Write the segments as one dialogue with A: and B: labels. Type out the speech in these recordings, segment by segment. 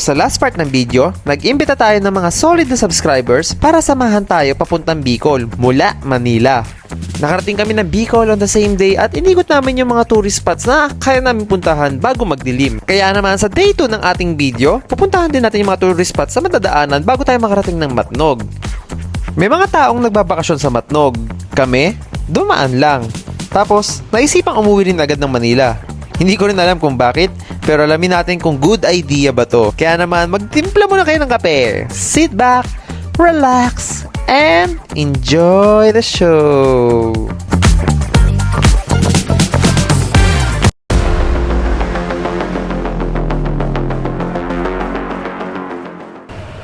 A: Sa last part ng video, nag-imbita tayo ng mga solid na subscribers para samahan tayo papuntang Bicol mula Manila. Nakarating kami ng Bicol on the same day at inikot namin yung mga tourist spots na kaya namin puntahan bago magdilim. Kaya naman sa day 2 ng ating video, pupuntahan din natin yung mga tourist spots sa madadaanan bago tayo makarating ng Matnog. May mga taong nagbabakasyon sa Matnog. Kami, dumaan lang. Tapos, naisipang umuwi rin agad ng Manila. Hindi ko rin alam kung bakit, pero alamin natin kung good idea ba to. Kaya naman, magtimpla muna kayo ng kape. Sit back, relax, and enjoy the show.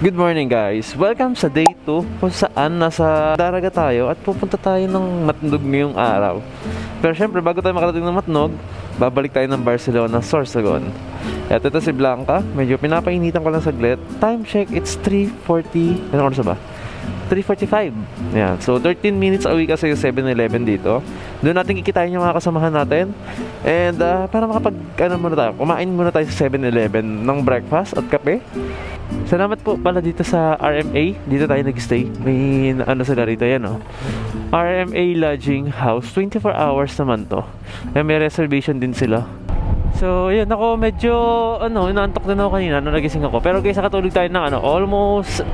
A: Good morning guys! Welcome sa day 2 kung saan nasa Daraga tayo at pupunta tayo ng Matnog ngayong araw. Pero syempre bago tayo makarating ng Matnog, babalik tayo ng Barcelona, Sorsogon. At ito si Blanca, medyo pinapainitan ko lang saglit. Time check, it's 3:40, ano oras ba? 3:45. Yeah. So 13 minutes away kasi yung 7-Eleven dito. Doon natin kikitain yung mga kasamahan natin. And para kumain muna tayo sa 7-Eleven ng breakfast at kape. Salamat po pala dito sa RMA. Dito tayo nag-stay. May sila rito yan, oh. RMA Lodging House. 24 hours naman to. May reservation din sila. So, yun. Ako medyo, inaantok din ako kanina nung nagising ako. Pero guys, nakatulog tayo ng almost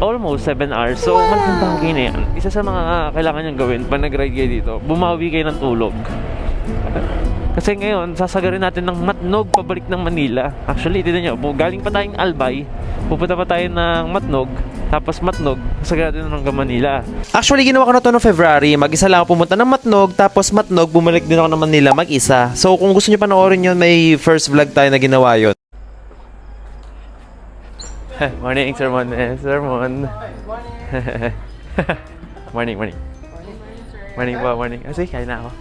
A: 7 hours. So, malaking bagay na yan. Isa sa mga kailangan niyang gawin pag nag-ride kayo dito, bumawi kayo ng tulog. Kasi ngayon, sasagarin natin ng Matnog pabalik ng Manila. Actually, tignan nyo, galing pa tayong Albay, pupunta pa tayo ng Matnog, tapos Matnog, sasagarin natin ng Manila. Actually, ginawa ko na to noong February. Mag-isa lang ako pumunta ng Matnog, tapos Matnog, bumalik din ako ng Manila mag-isa. So, kung gusto nyo panoorin yun, may first vlog tayo na ginawa yun. Morning, sermon. Sermon. Morning. Morning po, morning. Sige, kain na ako.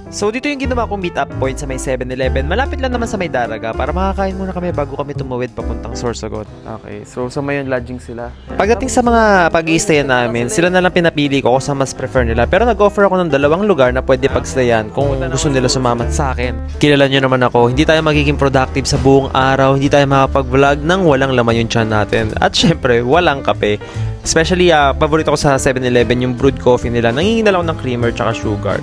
A: So dito yung ginawa kong meet up point sa may 7-Eleven. Malapit lang naman sa may Daraga para makakain muna kami bago kami tumawid papuntang Sorsogon. Okay, so sa may lodging sila. Pagdating sa mga pag-i-stayan namin, sila na lang pinapili ko kung saan mas prefer nila. Pero nag-offer ako ng 2 lugar na pwede pagstayan kung gusto nila sumama sa akin. Kilala nyo naman ako, hindi tayo magiging productive sa buong araw, hindi tayo makapag-vlog nang walang laman yung tiyan natin. At syempre, walang kape. Especially, paborito ko sa 7-Eleven yung brewed coffee nila. Nanginginal ako ng creamer tsaka sugar.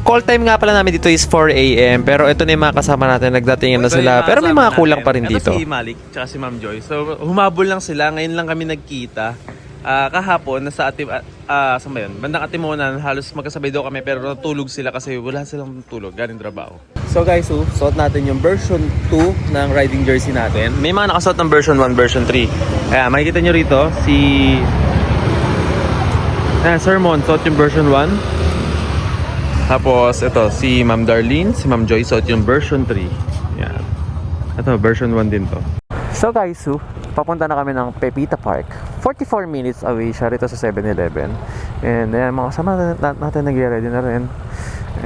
A: Call time nga pala namin dito is 4 AM. Pero ito na yung mga kasama natin. Nagdatingan na sila. Pero may mga kulang pa rin dito.
B: Ito si Malik tsaka si Ma'am Joy. So humabol lang sila. Ngayon lang kami nagkita. Kahapon nasa saan ba yun? Bandang Atimonan. Halos magkasabay daw kami. Pero natulog sila kasi wala silang tulog. Galing trabaho. So guys, suot natin yung version 2 ng riding jersey natin. May mga nakasuot ng version 1, version 3. Kaya makikita nyo rito si Sermon suot yung version 1. Tapos ito si Ma'am Darlene, si Ma'am Joy suot yung version 3. Yan. Ito version 1 din to. So guys, papunta na kami ng Pepita Park. 44 minutes away siya rito sa 7-Eleven. And mga kasama natin nag-ready na rin.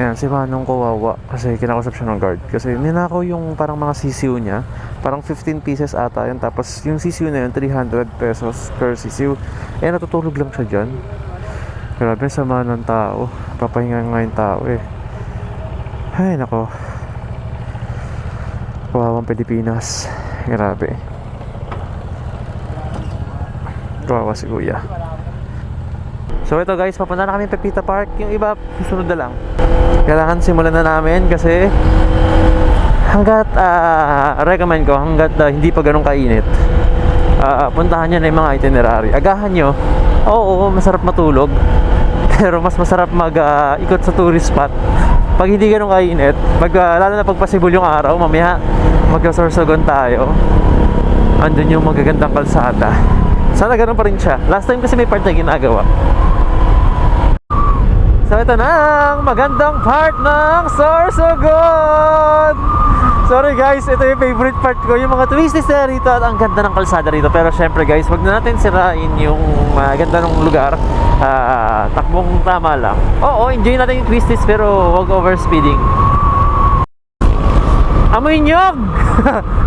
B: Ayan, si Manong kawawa kasi kinakausap siya ng guard. Kasi ninakaw yung parang mga sisiw niya. Parang 15 pieces ata yun. Tapos yung sisiw na yun, 300 pesos per sisiw. Natutulog lang siya dyan. Grabe, sama ng tao. Papahinga nga yung tao eh. Ay, nako. Kawawang Pilipinas. Grabe. Kawawa si Kuya. So ito guys, papunta na kami Pepita Park. Yung iba, susunod na lang. Kailangan simulan na namin kasi hanggat, recommend ko, hanggat hindi pa ganun kainit, puntahan nyo na yung mga itinerary. Agahan nyo. Oo, masarap matulog. Pero mas masarap ikot sa tourist spot pag hindi ganun kainit. Lalo na pag pasibol yung araw, mamaya magka-Sorsogon tayo. Andun yung magagandang kalsada. Sana ganun pa rin siya. Last time kasi may part na ginagawa. So ito na ang magandang part ng Sorsogon. Sorry guys, ito yung favorite part ko, yung mga twisties na rito at ang ganda ng kalsada rito. Pero syempre guys, wag na natin sirain yung ganda ng lugar. Takbong tama lang. Oo, enjoy natin yung twisties pero wag overspeeding. Amoy nyog!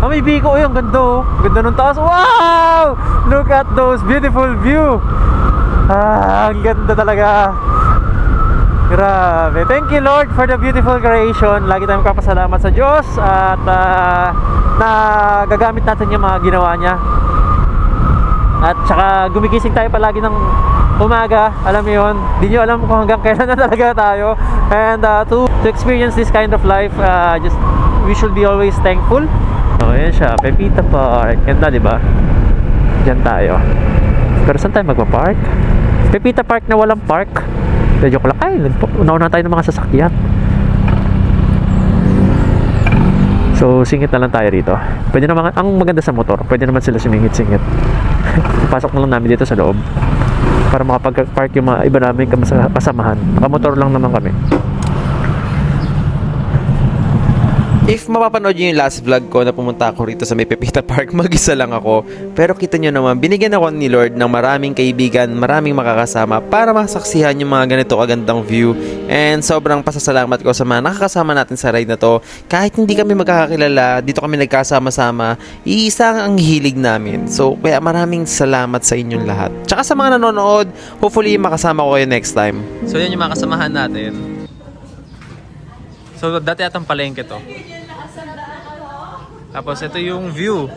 B: Amoy biko, ang ganda. Ganda ng taas. Wow! Look at those beautiful view. Ang ganda talaga.
A: Grabe. Thank you Lord for the beautiful creation. Lagi tayong kapasalamat sa Diyos at na gagamit natin yung mga ginawa niya. At saka gumigising tayo palagi ng umaga. Alam mo yun, di nyo alam kung hanggang kailan na talaga tayo. And to experience this kind of life, we should be always thankful. So yan siya, Pepita Park. Ganda diba? Diyan tayo. Pero saan tayo magpa-park? Pepita Park na walang park. Joke lang. Ay, nauna tayo ng mga sasakyan. So, singit na lang tayo rito. Pwede naman, ang maganda sa motor, pwede naman sila sumingit-singit. Pasok na lang namin dito sa loob para makapag-park yung mga iba namin kasamahan. Nakamotor lang naman kami.
B: If mapapanood nyo yung last vlog ko na pumunta ako rito sa may Pepita Park, mag-isa lang ako. Pero kita nyo naman, binigyan ako ni Lord ng maraming kaibigan, maraming makakasama para masaksihan yung mga ganito kagandang view. And sobrang pasasalamat ko sa mga nakakasama natin sa ride na to. Kahit hindi kami magkakakilala, dito kami nagkasama-sama, iisa ang hilig namin. So kaya maraming salamat sa inyong lahat. Tsaka sa mga nanonood, hopefully makasama ko kayo next time. So yan yung mga kasamahan natin. So dati atang palengke to. Tapos ito yung view.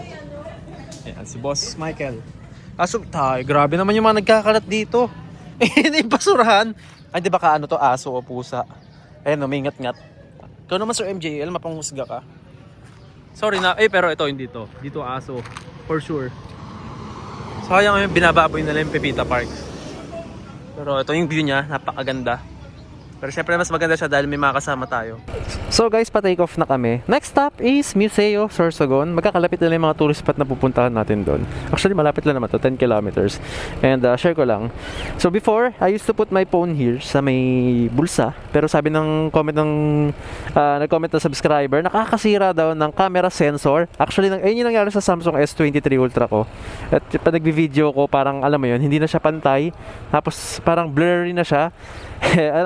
B: Ayan, si Boss Michael. Aso tayo, grabe naman yung mga nagkakalat dito. Hindi basurahan. Ay, di ba ano to, aso o pusa? Ayan, umingat-ngat. Ikaw naman Sir MJL, mapanghusga ka. Sorry na, pero ito hindi to. Dito aso, for sure. Sayang yung binababoy nila yung Pepita Park. Pero ito yung view niya, napakaganda. Pero syempre mas maganda siya dahil may mga kasama tayo.
A: So guys, pa-take off na kami. Next stop is Museo Sorsogon. Magkakalapit na yung mga tourist spot na pupuntahan natin doon. Actually, malapit lang naman to, 10 kilometers. And share ko lang. So before, I used to put my phone here sa may bulsa. Pero sabi ng comment ng nag-comment na subscriber, nakakasira daw ng camera sensor. Actually, ayun yung nangyari sa Samsung S23 Ultra ko. At pag nagbi-video ko, parang alam mo yun, hindi na siya pantay. Tapos parang blurry na siya.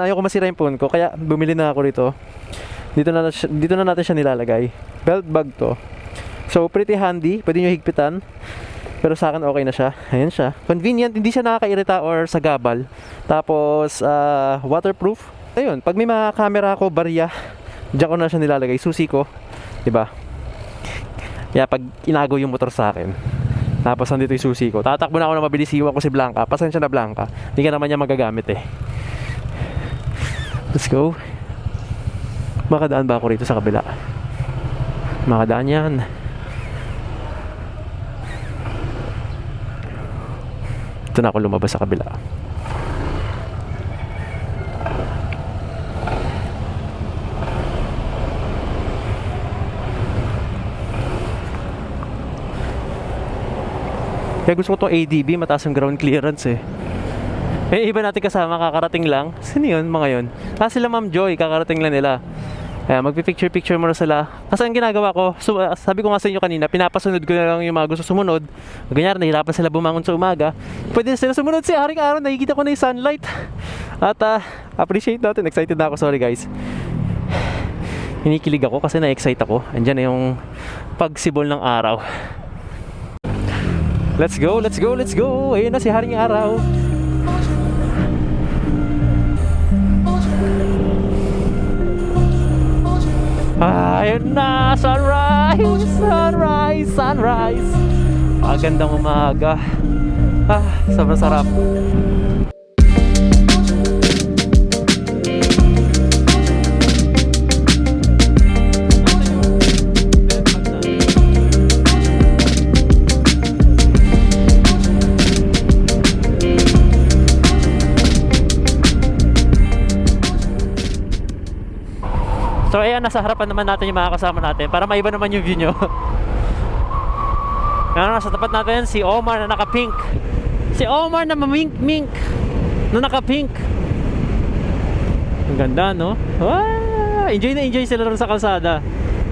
A: Ayoko masira yung phone ko, kaya bumili na ako rito. Dito na natin siya nilalagay. Belt bag to. So pretty handy, pwede nyo higpitan. Pero sa akin okay na siya. Ayan siya. Convenient, hindi siya nakakairita or sagabal. Tapos waterproof. Ayun, pag may mga camera ako, barya, diyan ko na siya nilalagay. Susi ko, 'di ba? Kaya pag inago yung motor sa akin, tapos nandito yung susi ko, tatakbo na ako na mabilis, iwan ko si Blanca. Pasensya na Blanca, hindi ka naman niya magagamit eh. Let's go. Makadaan ba ako rito sa kabila? Makadaan yan. Ito na ako lumabas sa kabila. Kaya gusto ko itong ADB, mataas ang ground clearance eh. Iba natin kasama, kakarating lang. Sino yun, mga yun? Sila Ma'am Joy, kakarating lang nila. Magpipicture-picture muna sila. Kasi ang ginagawa ko, sabi ko nga sa inyo kanina, pinapasunod ko na lang yung mga gusto sumunod. Ganyan, nahirapan sila bumangon sa umaga. Pwede sila sumunod sa haring araw, nakikita ko na yung sunlight. At appreciate natin, excited na ako, sorry guys. Hinikilig ako kasi na-excite ako. Andyan na yung pagsibol ng araw. Let's go, let's go, let's go! Ayun na si haring araw. Ayun na, sunrise, sunrise, sunrise. Magandang umaga. Sobrang sarap. So ayan, nasa harapan naman natin yung mga kasama natin para maiba naman yung view nyo. Nasa tapat natin si Omar na naka-pink. Si Omar na mamink-mink na naka-pink. Ang ganda, no? Enjoy na enjoy sila rin sa kalsada.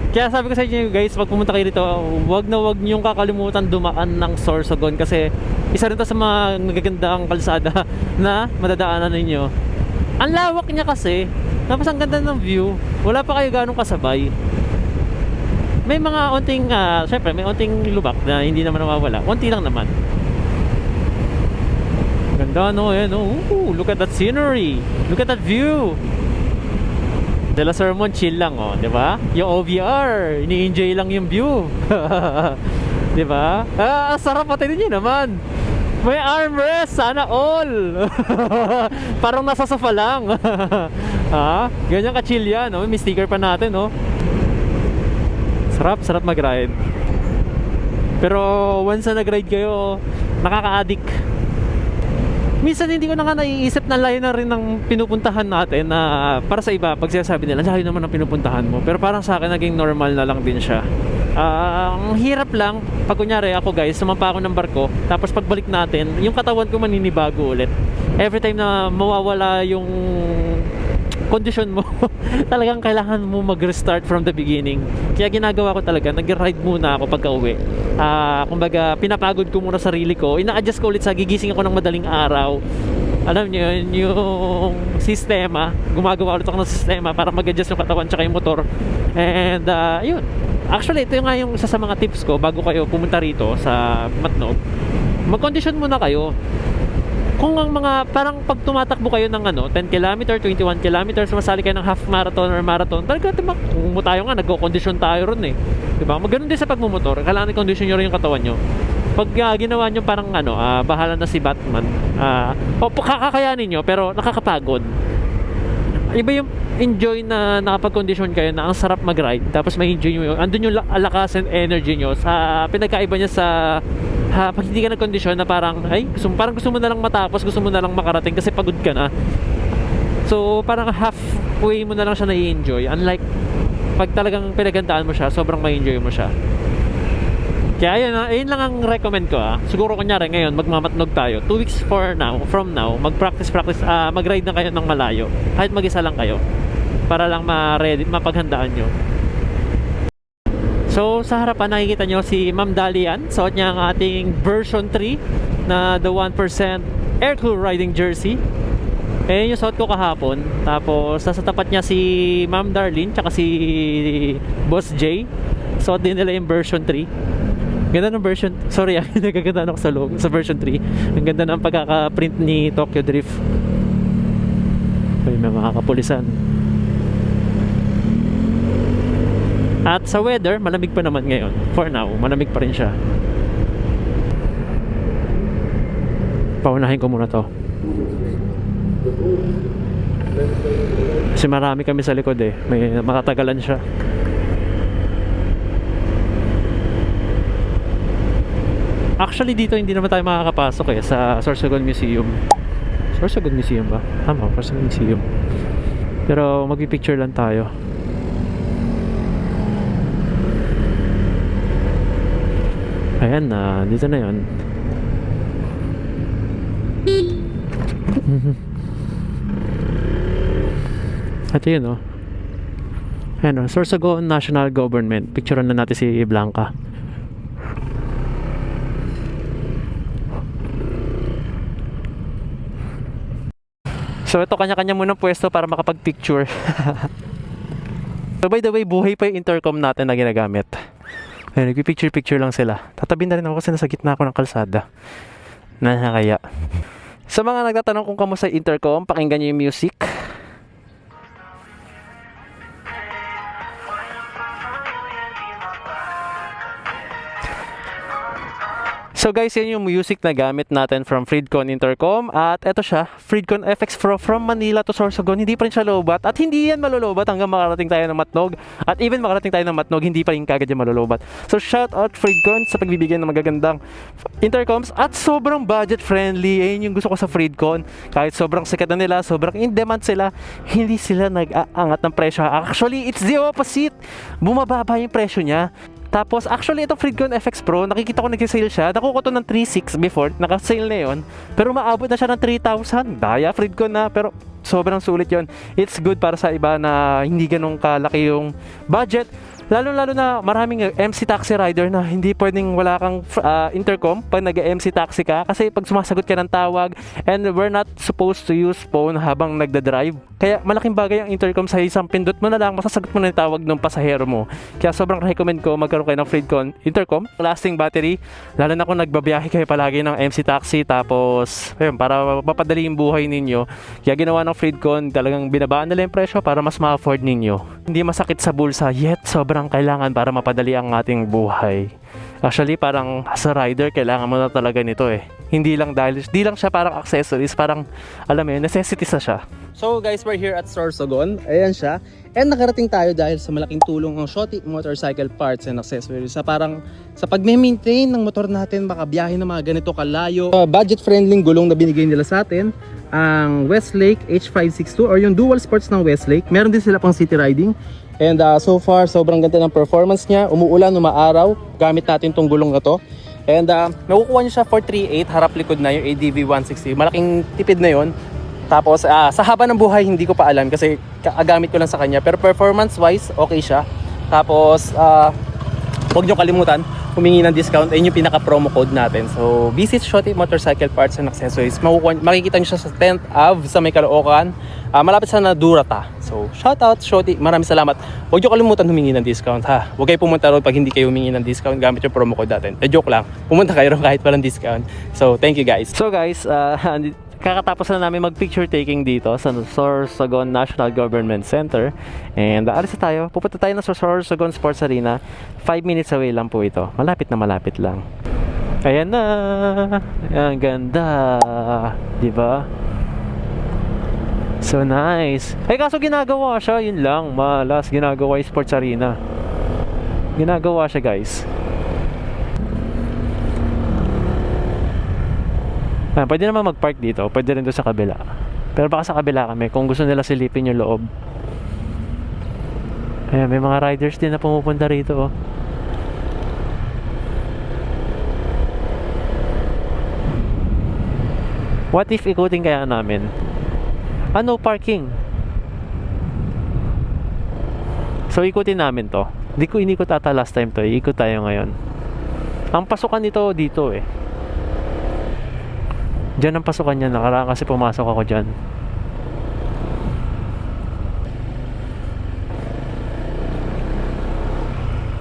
A: Kaya sabi ko sa inyo guys, pag pumunta kayo dito, wag niyong kakalimutan dumaan ng Sorsogon kasi isa rin to sa mga nagagandang kalsada na madadaanan ninyo. Ang lawak niya kasi, tapos ang ganda ng view, wala pa kayo ganong kasabay. May mga onting, syempre may onting lubak na hindi naman nawawala. Onti lang naman. Ganda, no? Ayan, oh. Ooh, look at that scenery. Look at that view. De La Sermon, chill lang, oh. Diba? Yung OVR, ini-enjoy lang yung view. Diba? Ah, sarap pati din yun naman. May armrest, sana all. Parang nasa sofa lang. Ha? Ganyan ka-chill yan, oh. May sticker pa natin, oh. Sarap, sarap mag-ride. Pero once na nag-ride kayo, nakaka-addict. Minsan hindi ko na nga naiisip na layo na rin ng pinupuntahan natin na para sa iba, pag sinasabi nila, layo naman ang pinupuntahan mo. Pero parang sa akin, naging normal na lang din siya. Ang hirap lang, pag kunyari ako guys, sumampa ako ng barko, tapos pagbalik natin, yung katawan ko maninibago ulit. Every time na mawawala yung kondisyon mo, talagang kailangan mo mag-restart from the beginning. Kaya ginagawa ko talaga, nag-ride muna ako pagka uwi. Kumbaga, pinapagod ko muna sarili ko, ina-adjust ko ulit sa gigising ako ng madaling araw. Alam niyo yun, yung sistema, gumagawa ulit ako ng sistema para mag-adjust yung katawan tsaka yung motor. And yun, actually ito yung nga yung isa sa mga tips ko bago kayo pumunta rito sa Matnog. Mag-condition muna kayo. Kung ang mga, parang pag tumatakbo kayo ng 10 km, 21 km, sumasali kayo ng half marathon or marathon, talaga, diba, kung tayo nga, nagko-condition tayo ron eh. Diba? Maganoon din sa pagmumotor, kailangan i-condition nyo rin yung katawan nyo. Pag ginawa nyo parang bahala na si Batman, kakakayanin nyo, pero nakakapagod. Iba yung enjoy na nakapag-condition kayo na ang sarap mag-ride, tapos may enjoy nyo, andun yung lakas and energy nyo, sa pinagkaiba niya sa pag hindi ka nag-condition na parang parang gusto mo na lang matapos, gusto mo na lang makarating kasi pagod ka na. So parang halfway mo na lang siya na-enjoy, unlike pag talagang pinagandaan mo siya, sobrang ma-enjoy mo siya. Kaya yun lang ang recommend ko. Siguro kunyari ngayon magmamatnog tayo 2 weeks from now mag-practice, mag-ride na kayo ng malayo, kahit mag-isa lang kayo, para lang mapaghandaan nyo. So sa harapan nakikita nyo si Ma'am Dalian, suot niya ang ating version 3 na the 1% Air Crew Riding Jersey. Yung suot ko kahapon. Tapos nasa tapat niya si Ma'am Darlene tsaka si Boss J. Suot din nila yung version 3. Ganda ng version, sorry nagaganda ako sa version 3. Ang ganda ng pagkaka-print ni Tokyo Drift. May mga kapulisan. At sa weather, malamig pa naman ngayon. For now, malamig pa rin siya. Paunahin ko muna to. Kasi marami kami sa likod eh. May makatagalan siya. Actually dito hindi naman tayo makakapasok eh sa Sorsogon Museum. Sorsogon Museum ba? Tama, Sorsogon Museum. Pero magpipicture lang tayo. Ayan na, dito na yun. At yun Ayan Sorsogon National Government. Picturean na natin si Blanca. So ito kanya-kanya munang pwesto para makapag-picture. So by the way, buhay pa yung intercom natin na ginagamit. Ayun, nagpipicture-picture lang sila. Tatabi na rin ako kasi nasa gitna ako ng kalsada. Nakakaya. Sa mga nagtatanong kung kamusta yung intercom, pakinggan nyo yung music. So guys, yan yung music na gamit natin from Freedcon Intercom. At eto siya, Freedcon FX Pro from Manila to Sorsogon. Hindi pa rin siya lobat. At hindi yan malolobat hanggang makarating tayo ng Matnog. At even makarating tayo ng Matnog, hindi pa rin kagad yan malolobat. So shout out Freedcon sa pagbibigay ng magagandang intercoms. At sobrang budget friendly. Ayun yung gusto ko sa Freedcon. Kahit sobrang sikat na nila, sobrang in demand sila, hindi sila nag-aangat ng presyo. Actually, it's the opposite. Bumababa yung presyo niya. Tapos, actually, itong Freedcon FX Pro, nakikita ko nag-sale siya. Nakuha ko to ng 3.6 before, naka-sale na yun. Pero maabot na siya ng 3,000. Daya, Freedcon na, pero sobrang sulit yon. It's good para sa iba na hindi ganun kalaki yung budget. Lalo-lalo na maraming MC taxi rider na hindi pwedeng wala kang intercom pag nag-MC taxi ka kasi pag sumasagot ka ng tawag, and we're not supposed to use phone habang nagda-drive. Kaya malaking bagay ang intercom, sa isang pindot mo na lang masasagot mo na yung tawag ng pasahero mo. Kaya sobrang recommend ko magkaroon kayo ng Freedcon intercom, lasting battery, lalo na kung nagbabiyahe kayo palagi ng MC taxi, tapos ayun, para mapadali yung buhay ninyo. Kaya ginawa ng Freedcon, talagang binabaan nila yung presyo para mas ma-afford ninyo. Hindi masakit sa bulsa, yet sobrang kailangan para mapadali ang ating buhay. Actually, parang as a rider, kailangan mo na talaga nito eh. Hindi lang siya parang accessories, parang alam mo yun, necessities na siya.
C: So guys, we're here at Sorsogon. Ayan siya. And nakarating tayo dahil sa malaking tulong ng Shoti Motorcycle Parts and Accessories sa parang sa pag-maintain ng motor natin, makabiyahe ng mga ganito kalayo. Budget-friendly gulong na binigay nila sa atin, ang Westlake H562 or yung dual sports ng Westlake. Meron din sila pang city riding. And so far, sobrang ganda ng performance niya. Umuulan, umaaraw, gamit natin tong gulong na to. And makukuha niyo siya for 3.8, harap likod na yung ADV 160. Malaking tipid na yon. Tapos sa haba ng buhay hindi ko pa alam kasi gamit ko lang sa kanya, pero performance wise okay siya. Tapos huwag niyo kalimutan humingi ng discount, ayun yung pinaka promo code natin. So visit Shoti Motorcycle Parts and Accessories. Makikita niyo siya sa 10th Ave sa may Caloocan, malapit sa Nadurata. So shout out Shoti, maraming salamat. Huwag niyo kalimutan humingi ng discount ha. Huwag kayo pumunta ron pag hindi kayo humingi ng discount gamit yung promo code natin. Joke lang, pumunta kayo ron kahit walang discount. So thank you guys.
A: So guys, kakatapos na namin mag-picture taking dito sa Sorsogon National Government Center. And alis na tayo. Pupunta tayo na sa Sorsogon Sports Arena. 5 minutes away lang po ito. Malapit na malapit lang. Ayan na. Ang ganda. Diba? So nice. Ay kaso ginagawa siya. Yun lang. Malas. Ginagawa yung Sports Arena. Ginagawa siya guys. Pwede naman mag-park dito, pwede rin doon sa kabila. Pero baka sa kabila kami, kung gusto nila silipin yung loob. Ayan, may mga riders din na pumupunta rito. Oh. What if ikutin kaya namin? No parking. So ikutin namin to. Hindi ko inikot ata last time to, ikot tayo ngayon. Ang pasukan nito dito eh. Diyan ang pasukan niya, nakaraan kasi pumasok ako dyan.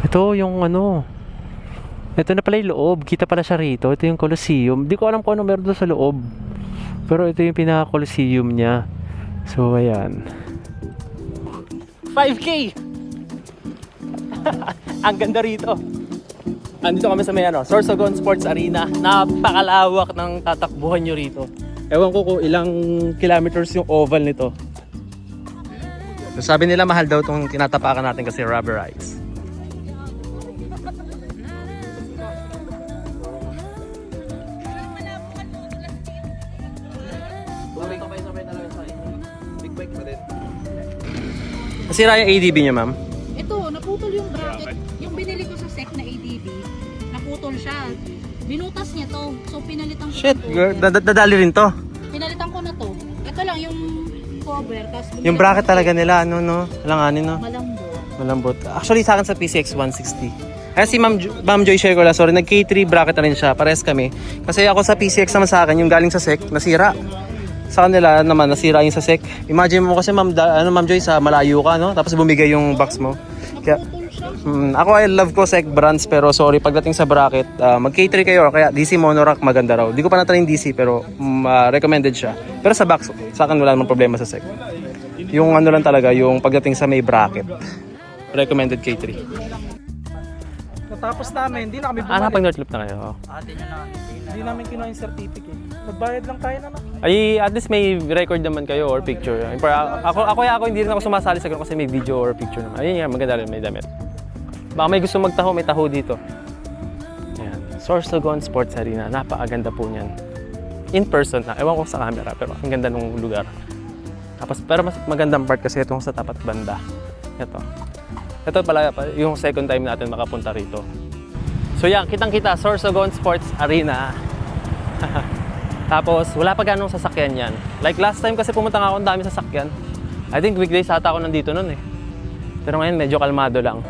A: Ito yung ano, ito na pala yung loob, kita pala siya rito. Ito yung Coliseum, di ko alam kung ano meron doon sa loob, pero ito yung pinaka Coliseum niya. So ayan,
C: 5K! Ang ganda rito. Andito kami sa may Sorsogon Sports Arena. Napakalawak ng tatakbuhan nyo rito. Ewan ko kung ilang kilometers yung oval nito. So, sabi nila mahal daw itong tinatapakan natin kasi rubberized. Nasira yung ADB niya, ma'am.
D: Ito, naputol yung bracket. Yung binili ko sa SEC na ADB, naputol siya. Binutas niya to. So pinalitan ko
C: Shit,
D: na to.
C: girl, dadali rin to.
D: Pinalitan ko na to. Ito lang yung cover.
C: Yung bracket talaga nila, ano, no? Langanin, no?
D: Malambot.
C: Malambot. Actually, sa akin sa PCX 160. Ay, si Ma'am Joy share ko lang, sorry, nag K3 bracket na rin siya. Pares kami. Kasi ako sa PCX naman sa akin, yung galing sa SEC, nasira. Sa kanila naman, nasira yung sa SEC. Imagine mo kasi, Ma'am Joy, sa malayo ka, no? Tapos bumigay yung box mo. Kaya,
D: Naputol siya.
C: ako I love ko SEC brands, pero sorry, pagdating sa bracket, mag K3 kayo, kaya DC Monorack maganda raw. Di ko pa na-try yung DC, pero recommended siya. Pero sa box, sa akin wala namang problema sa SEC. Yung ano lang talaga, yung pagdating sa may bracket. Recommended K3.
E: Natapos namin, hindi na kami
C: Ah,
E: bumalik.
C: pag North Loop na kayo.
E: Hindi namin kinuha yung certificate. Nagbayad lang tayo naman.
C: Ay, at least may record naman kayo or picture. Ako hindi rin ako sumasali sa ganun kasi may video or picture naman. Ayun nga, maganda rin, may damit. Baka may gusto magtaho, may taho dito. Ayan. Sorsogon Sports Arena, napakaganda po niyan. In person na, ewan ko sa camera, pero ang ganda ng lugar. Tapos, pero mas magandang part kasi itong sa tapat banda. Ito pala yung second time natin makapunta rito. So yan, kitang-kita, Sorsogon Sports Arena. Tapos, wala pa ganong sasakyan yan. Like last time kasi pumunta nga ako, ang dami sasakyan. I think weekdays ata ako nandito nun eh. Pero ngayon, medyo kalmado lang.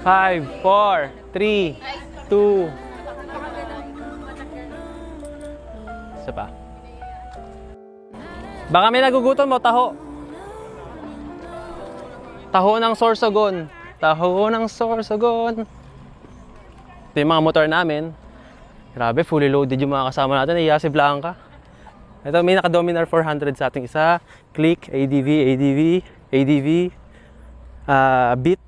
C: 5, 4, 3, 2. Isa pa. Baka may nagugutom mo, taho. Taho ng Sorsogon. Taho ng Sorsogon. Ito yung mga motor namin. Grabe, fully loaded yung mga kasama natin. Iya si Blanca. Ito, may naka-Dominar 400 sa ating isa. Click, ADV, Beat,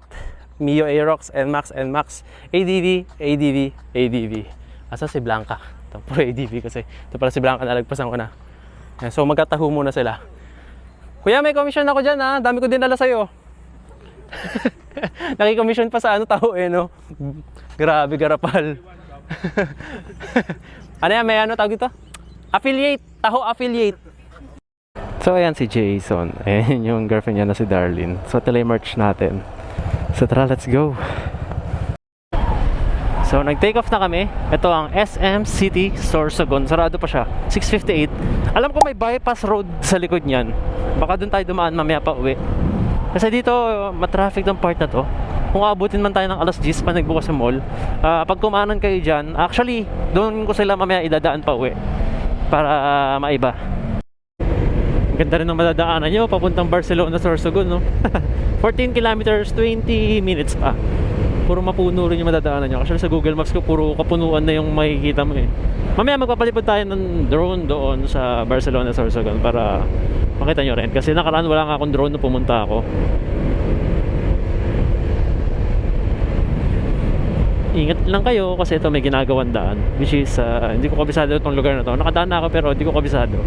C: Mio Aerox, NMAX, ADV. Asa si Blanca? Ito, puro ADV kasi. Ito pala si Blanca, nalagpasan ko na. So, magkataho muna sila. Kuya, may commission ako dyan ha. Dami ko din dala sa'yo. Naki-commission pa sa taho no? Grabe, garapal. Ano yan, may tawag dito? Affiliate, taho affiliate.
A: So ayan si Jason. Ayan yung girlfriend niya na si Darlene. So telemerch natin. So tara, let's go. So nag-take off na kami. Ito ang SM City Sorsogon. Sarado pa siya. 6:58. Alam ko may bypass road sa likod niyan. Baka doon tayo dumaan mamaya pa uwi. Kasi dito matraffic ng part na to. Kung abutin man tayo ng alas 10 pa nagbukas sa mall, pag kumanan kayo dyan, actually doon ko sila mamaya idadaan pa uwi para maiba. Ganda rin ng madadaanan nyo papuntang Barcelona, Sorsogon, no? 14 kilometers, 20 minutes pa. Puro mapuno rin yung madadaanan nyo. Actually sa Google Maps ko, puro kapunuan na yung makikita mo eh. Mamaya magpapalipad tayo ng drone doon sa Barcelona, Sorsogon para makita nyo rin. Kasi nakaraan wala nga akong drone nung pumunta ako. Ingat lang kayo kasi ito may ginagawang daan. Which is, hindi ko kabisado itong lugar na to. Nakadaan na ako pero hindi ko kabisado.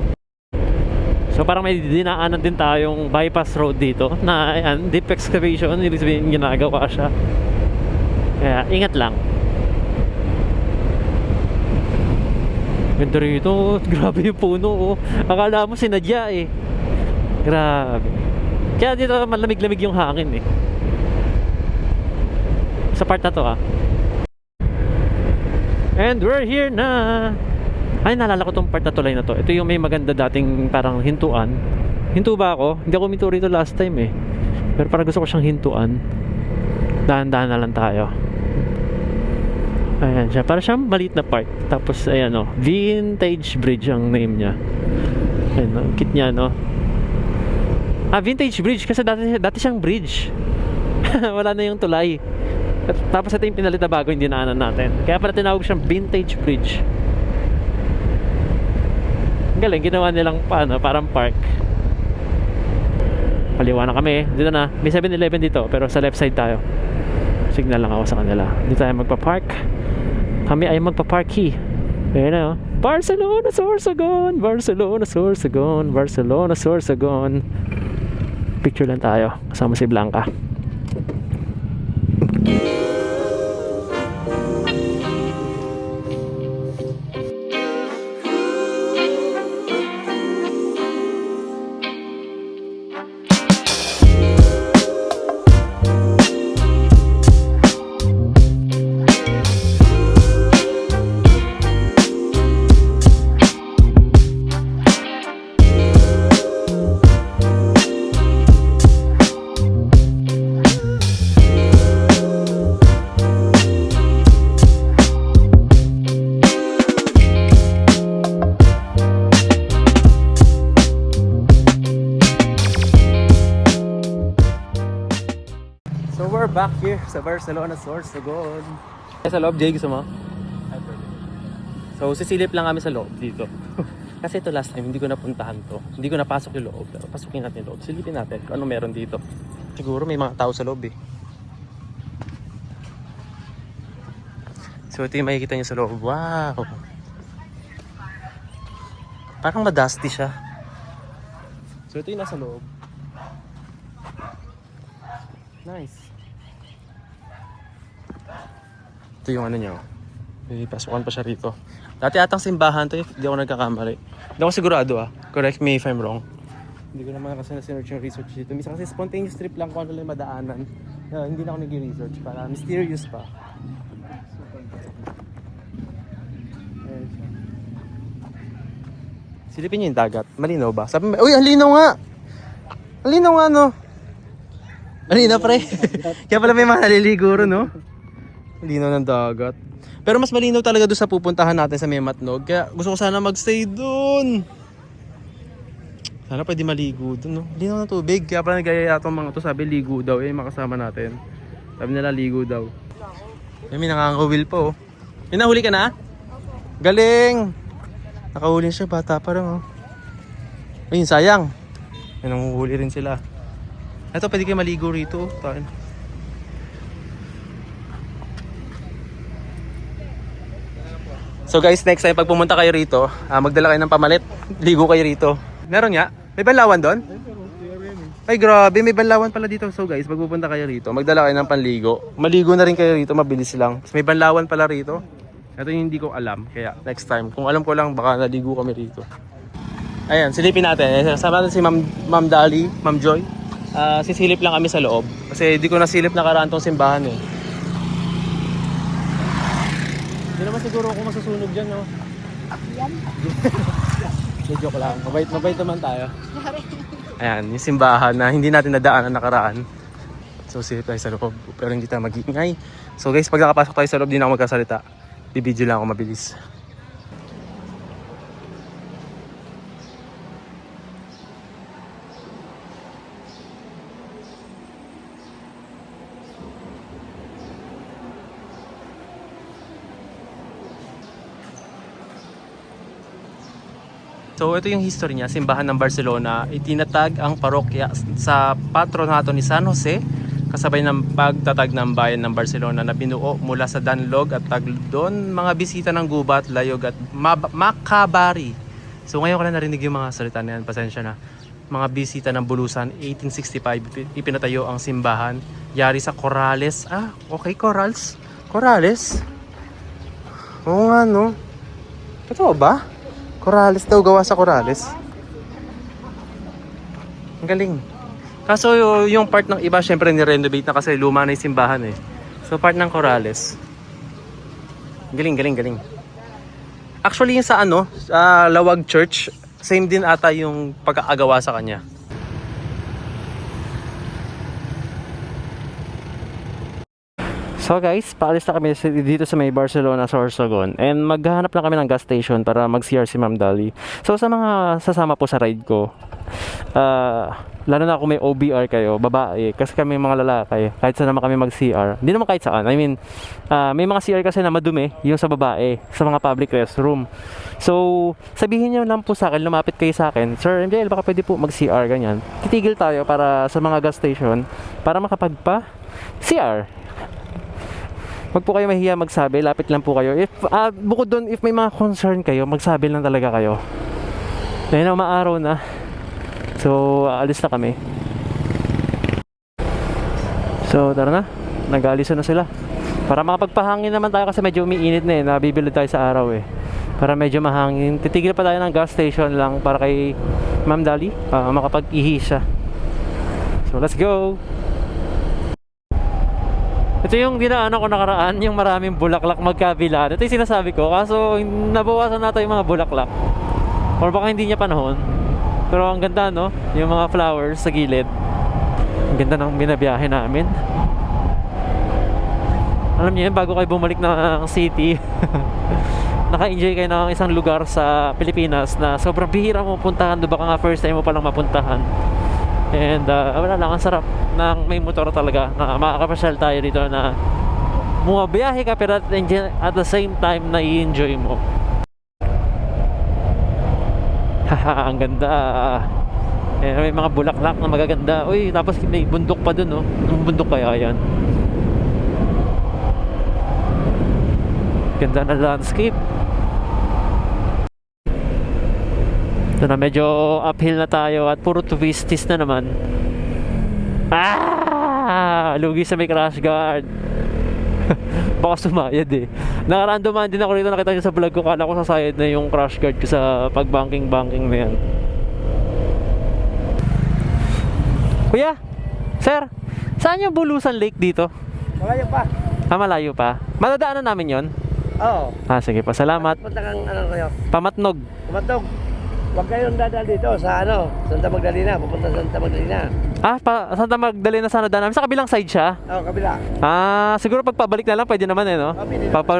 A: So parang may dinaanan din tayong bypass road dito na ayan, deep excavation, ibig sabihin ginagawa siya. Kaya ingat lang. Ganda rito, grabe yung puno oh. Akala mo sinadya eh. Grabe. Kaya dito malamig-lamig yung hangin eh. Sa part na to And we're here na. Ay, naalala ko tong part na tulay na to. Ito yung may maganda dating parang hintuan. Hinto ba ako? Hindi ako minto rito last time eh. Pero parang gusto ko siyang hintuan. Dahan-dahan na lang tayo. Ayan siya. Parang siyang maliit na park. Tapos ayan o. Vintage Bridge ang name niya. Ayan o. Kit niya no. Vintage Bridge. Kasi dati siyang bridge. Wala na yung tulay. Tapos ito yung pinalit na bago yung dinaanan natin. Kaya pala tinawag siyang Vintage Bridge. Galing, ginawa nilang parang park. Kaliwa na kami. Dito na. May 7-Eleven dito pero sa left side tayo. Signal lang ako sa kanila. Dito tayo magpa-park. Kami ay magpa-parky. Ayan na Barcelona, Sorsogon. Barcelona, Sorsogon. Barcelona, Sorsogon. Picture lang tayo. Kasama si Blanca.
C: So we're back here sa Barcelona, Sorsogon. Sa loob, Jay, gusto mo? So sisilip lang kami sa loob dito. Kasi ito last time, hindi ko napuntahan to. Hindi ko napasok yung loob. Pero pasukin natin yung loob. Silipin natin kung ano meron dito. Siguro may mga tao sa loob eh. So ito yung makikita nyo sa loob. Wow! Parang madusty siya. So ito yung nasa loob. Nice. Ito yung ano niya. May pasukan pa siya rito. Dati atang simbahan to, hindi ako nagkakamali. Hindi ako sigurado Correct me if I'm wrong. Hindi ko naman kasi na-search yung research dito. Misa kasi spontaneous trip lang kung ano lang madaanan. Hindi na ako nag-research. Para mysterious pa. Ayan siya. Silipin niyo yung dagat. Malinaw ba? Sabi mo, uy, halinaw nga! Halinaw nga no! Kanina pre. Kaya pala may mga naliligo ron, no? Linaw ng dagat. Pero mas malinaw talaga doon sa pupuntahan natin sa May Matnog. Kaya gusto ko sana magstay doon. Sana pwede maligo doon, no? Linaw ng tubig. Kaya pala nagaya itong mga to, sabi ligo daw. Eh, makasama natin. Sabi nila ligo daw. May nakangawil po, oh. May nahuli ka na? Galing! Nakahuli siya, bata pa rin, oh. Ayun, sayang. May nanguhuli rin sila. Ito, pwede kayo maligo rito, oh. Tain. So guys, next time pag pumunta kayo rito, magdala kayo ng pamalit. Ligo kayo rito. Meron nga? May banlawan doon? Ay grabe, may banlawan pala dito. So guys, pag pupunta kayo rito, magdala kayo ng panligo. Maligo na rin kayo rito, mabilis lang. May banlawan pala rito. Ito yung hindi ko alam. Kaya next time, kung alam ko lang, baka naligo kami rito. Ayan, silipin natin. Sama natin si Ma'am Dali, Ma'am Joy. Sisilip lang kami sa loob. Kasi di ko nasilip nakaraan tong simbahan eh. Hindi naman siguro ako masusunog dyan, no? Yan. Joke lang. Mabait naman tayo. Ayan, yung simbahan na hindi natin nadaan na nakaraan. So, silip tayo sa loob. Pero hindi tayo mag-iingay. So guys, pag nakapasok tayo sa loob, di na ako magkasalita. Bibidyo lang ako mabilis. So ito yung history niya, simbahan ng Barcelona. Itinatag ang parokya sa patronato ni San Jose, kasabay ng pagtatag ng bayan ng Barcelona na binuo mula sa Danlog at Tagdon, mga bisita ng Gubat, Layog at Macabari. So ngayon ko lang narinig yung mga salita na yan, pasensya na. Mga bisita ng Bulusan, 1865, ipinatayo ang simbahan. Yari sa Corrales. Ah, okay, Corrales. Corrales? Oo nga, no? Totoo ba? Corrales daw, gawa sa Corrales. Ang galing. Kaso yung part ng iba, syempre ni-renovate na kasi luma na yung simbahan eh. So part ng Corrales. Galing. Actually yung sa Lawag Church, same din ata yung pagkakagawa sa kanya.
A: So guys, paalis na kami dito sa may Barcelona, Sorsogon. And maghahanap lang kami ng gas station para mag-CR si Ma'am Dali. So sa mga sasama po sa ride ko, lalo na kung may OBR kayo, babae, kasi kami mga lalaki, kahit saan naman kami mag-CR. Hindi naman kahit saan. I mean, may mga CR kasi na madumi, yung sa babae, sa mga public restroom. So, sabihin niyo lang po sa akin, lumapit kayo sa akin, Sir MJL, baka pwede po mag-CR, ganyan. Titigil tayo para sa mga gas station, para makapagpa-CR. Wag po kayo mahiya magsabi, lapit lang po kayo. If bukod doon, if may mga concern kayo, magsabi lang talaga kayo. Dahil na umaaraw na. So, alis na kami. So, tara na. Nag-aalisan na sila. Para makapagpahangin naman tayo kasi medyo umiinit na eh. Nabibili tayo sa araw eh. Para medyo mahangin. Titigil pa tayo ng gas station lang para kay Ma'am Dali. Makapag-ihi siya. So, let's go! Ito yung dinaanan ko nakaraan, yung maraming bulaklak magkabilaan. Ito yung sinasabi ko, kaso nabawasan natin yung mga bulaklak. Or baka hindi niya panahon. Pero ang ganda, no? Yung mga flowers sa gilid. Ang ganda ng binabiyahe namin. Alam niyo yun, bago kayo bumalik ng city, naka-enjoy kayo ng isang lugar sa Pilipinas na sobrang bihira mo puntahan. Baka nga first time mo palang mapuntahan. And wala lang, ang sarap ng may motor talaga na makakapasyal tayo dito na bumabiyahe ka pero at the same time na i-enjoy mo. Haha, ang ganda. May mga bulaklak na magaganda. Uy, tapos may bundok pa dun, no? Ang bundok kaya yan? Ganda na landscape. Ito na, medyo uphill na tayo at puro twisties na naman. Lugi sa may crash guard. Baka sumayad eh. Nakaraan dumaan din ako rito, nakita niyo sa vlog ko, kala ko sasayad na yung crash guard ko sa pag-banking na yan. Kuya, sir, saan yung Bulusan Lake dito?
F: Malayo pa.
A: Malayo pa. Madadaanan namin yon.
F: Oo.
A: Sige pa, salamat.
F: Punta kang kayo.
A: Pamatnog.
F: Kumatog. Huwag kayong dadal dito sa Santa Magdalena. Pupunta sa Santa Magdalena.
A: Santa Magdalena sana daan namin. Sa kabilang side siya.
F: Oo, kabila.
A: Siguro pag pabalik na lang, pwede naman no?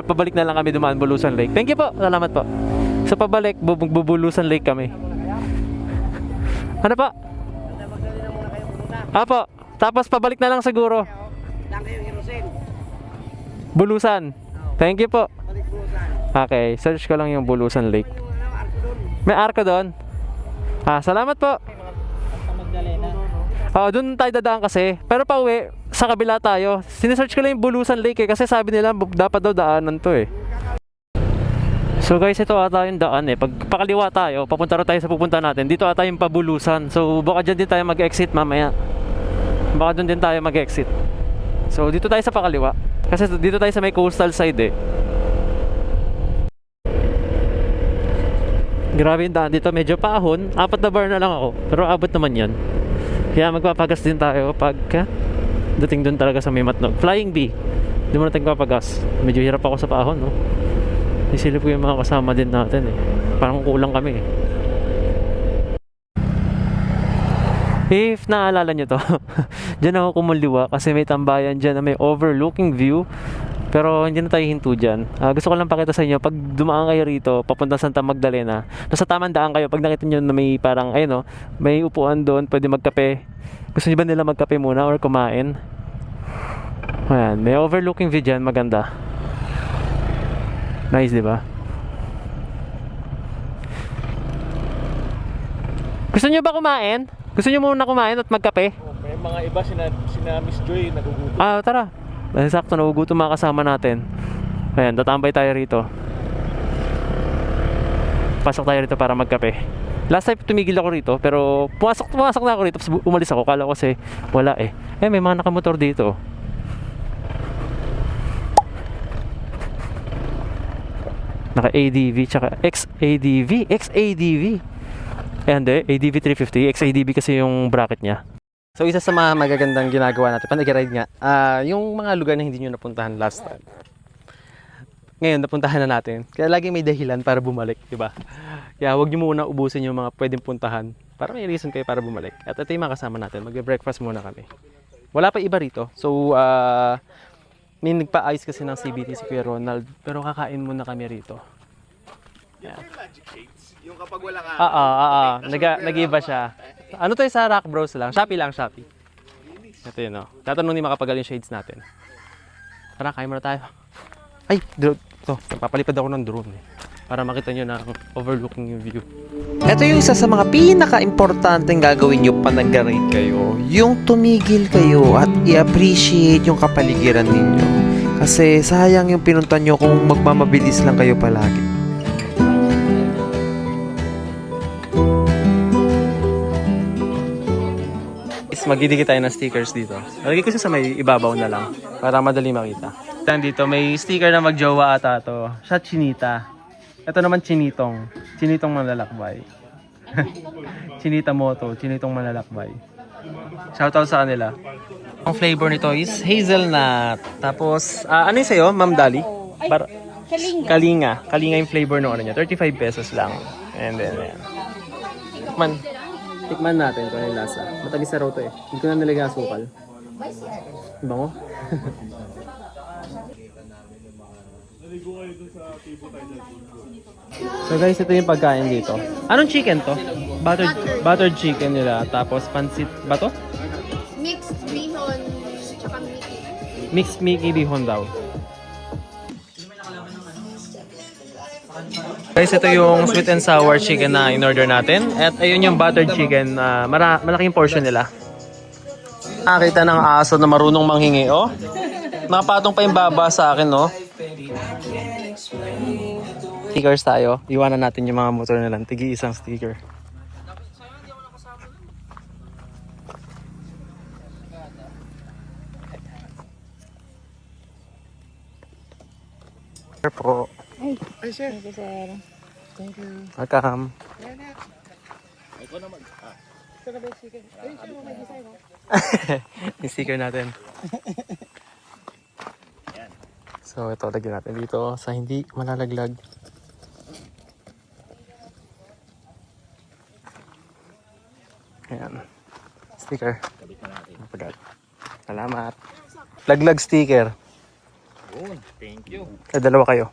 A: Pabalik na lang kami dumaan Bulusan Lake. Thank you po. Salamat po. Sa pabalik, Bulusan Lake kami. Ano po? Apo. Tapos pabalik na lang siguro.
F: Lang kayo Hirosen.
A: Bulusan. Thank you po.
F: Balik Bulusan.
A: Okay, search ko lang yung Bulusan Lake.
F: Arko doon.
A: May arko doon. Salamat po. Doon tayo dadaan kasi. Pero pa uwi, sa kabila tayo. Sinesearch ko lang yung Bulusan Lake kasi sabi nila dapat daw daanan to So guys, ito ata yung daan Pag pakaliwa tayo, papunta rin tayo sa pupunta natin. Dito ata yung Pabulusan. So baka dyan din tayo mag-exit mamaya. Baka doon din tayo mag-exit. So dito tayo sa pakaliwa. Kasi dito tayo sa may coastal side Grabe yung daan dito, medyo paahon. 4 na bar na lang ako, pero abot naman yan. Kaya magpapagas din tayo pagka dating doon talaga sa may Matnog. Flying bee, hindi mo natin papagas. Medyo hirap ako sa paahon, no? Isilip ko yung mga kasama din natin Parang kulang kami If naalala nyo to, dyan ako kumuliwa kasi may tambayan dyan na may overlooking view. Pero hindi na tayo hinto dyan. Gusto ko lang pakita sa inyo, pag dumaan kayo rito, papunta Santa Magdalena, nasa tamang daan kayo, pag nakita nyo na may parang, may upuan doon, pwede magkape. Gusto nyo ba nila magkape muna or kumain? Ayan, may overlooking view dyan, maganda. Nice, di ba? Gusto nyo ba kumain? Gusto nyo muna kumain at magkape?
E: May mga iba sina Miss Joy nagugutom.
A: Tara. Dahil sakto, nagugutom mga kasama natin. Ayan, tatambay tayo rito. Pasok tayo rito para magkape. Last time tumigil ako rito, pero pumasok na ako rito, tapos umalis ako. Kala ko kasi wala may mga nakamotor dito. Naka ADV, tsaka XADV. Hindi, ADV 350. XADV kasi yung bracket niya. So isa sa mga magagandang ginagawa natin, panag-ride nga, yung mga lugar na hindi nyo napuntahan last time. Ngayon, napuntahan na natin. Kaya lagi may dahilan para bumalik, di ba? Kaya huwag nyo muna ubusin yung mga pwedeng puntahan para may reason kayo para bumalik. At ito yung mga kasama natin, mag-breakfast muna kami. Wala pa iba rito. So, may nagpa-ice kasi ng CBT si Kuya Ronald, pero kakain muna kami rito. Yeah.
F: Yung kapag wala ka.
A: Nag-iba siya. Ano to sa Rock Bros lang? Shopee lang, Shopee. Ito yun, Tatanong ni makapagal yung shades natin. Tara, kain muna tayo. Ay, drone. Ito, papalipad ako ng drone para makita nyo na overlooking yung view.
G: Ito yung isa sa mga pinaka-importanteng gagawin nyo pa nag-ride kayo. Yung tumigil kayo at i-appreciate yung kapaligiran ninyo. Kasi sayang yung pinunta nyo kung magmamabilis lang kayo palagi.
C: Magdidikit tayo ng stickers dito. Lagay ko siya sa may ibabaw na lang para madali makita. Dito may sticker na magjowa ata to. Siya Chinita. Ito naman Chinitong. Chinitong Manlalakbay. Chinita Moto. Chinitong Manlalakbay. Shoutout sa kanila. Ang flavor nito is hazelnut. Tapos, ano yung sa'yo, Ma'am Dali? Kalinga. Kalinga yung flavor ng ano niya. 35 pesos lang. And then, ayan. Tikman natin kung ano yung lasa. Matamis na raw to Hindi ko na nilagay ang asukal. Bango. So guys, ito yung pagkain dito. Anong chicken to? Buttered chicken nila. Tapos pansit ba to?
H: Mixed bihon, tsaka Mickey.
C: Mixed Mickey bihon daw. Guys, ito yung sweet and sour chicken na in-order natin. At ayun yung buttered chicken. Malaking portion nila. Nakita ng aso na marunong manghingi, Nakapatong pa yung baba sa akin, Stickers tayo. Iwanan natin yung mga motor na lang. Tigi isang sticker. Sir po.
F: Ay, sir.
H: Thank you, sir.
F: Thank you.
C: Welcome. Yung sticker natin. So ito, lagyan natin dito sa hindi malalaglag. Ayan. Sticker. Salamat. Laglag sticker.
F: Thank you.
C: Dalawa kayo.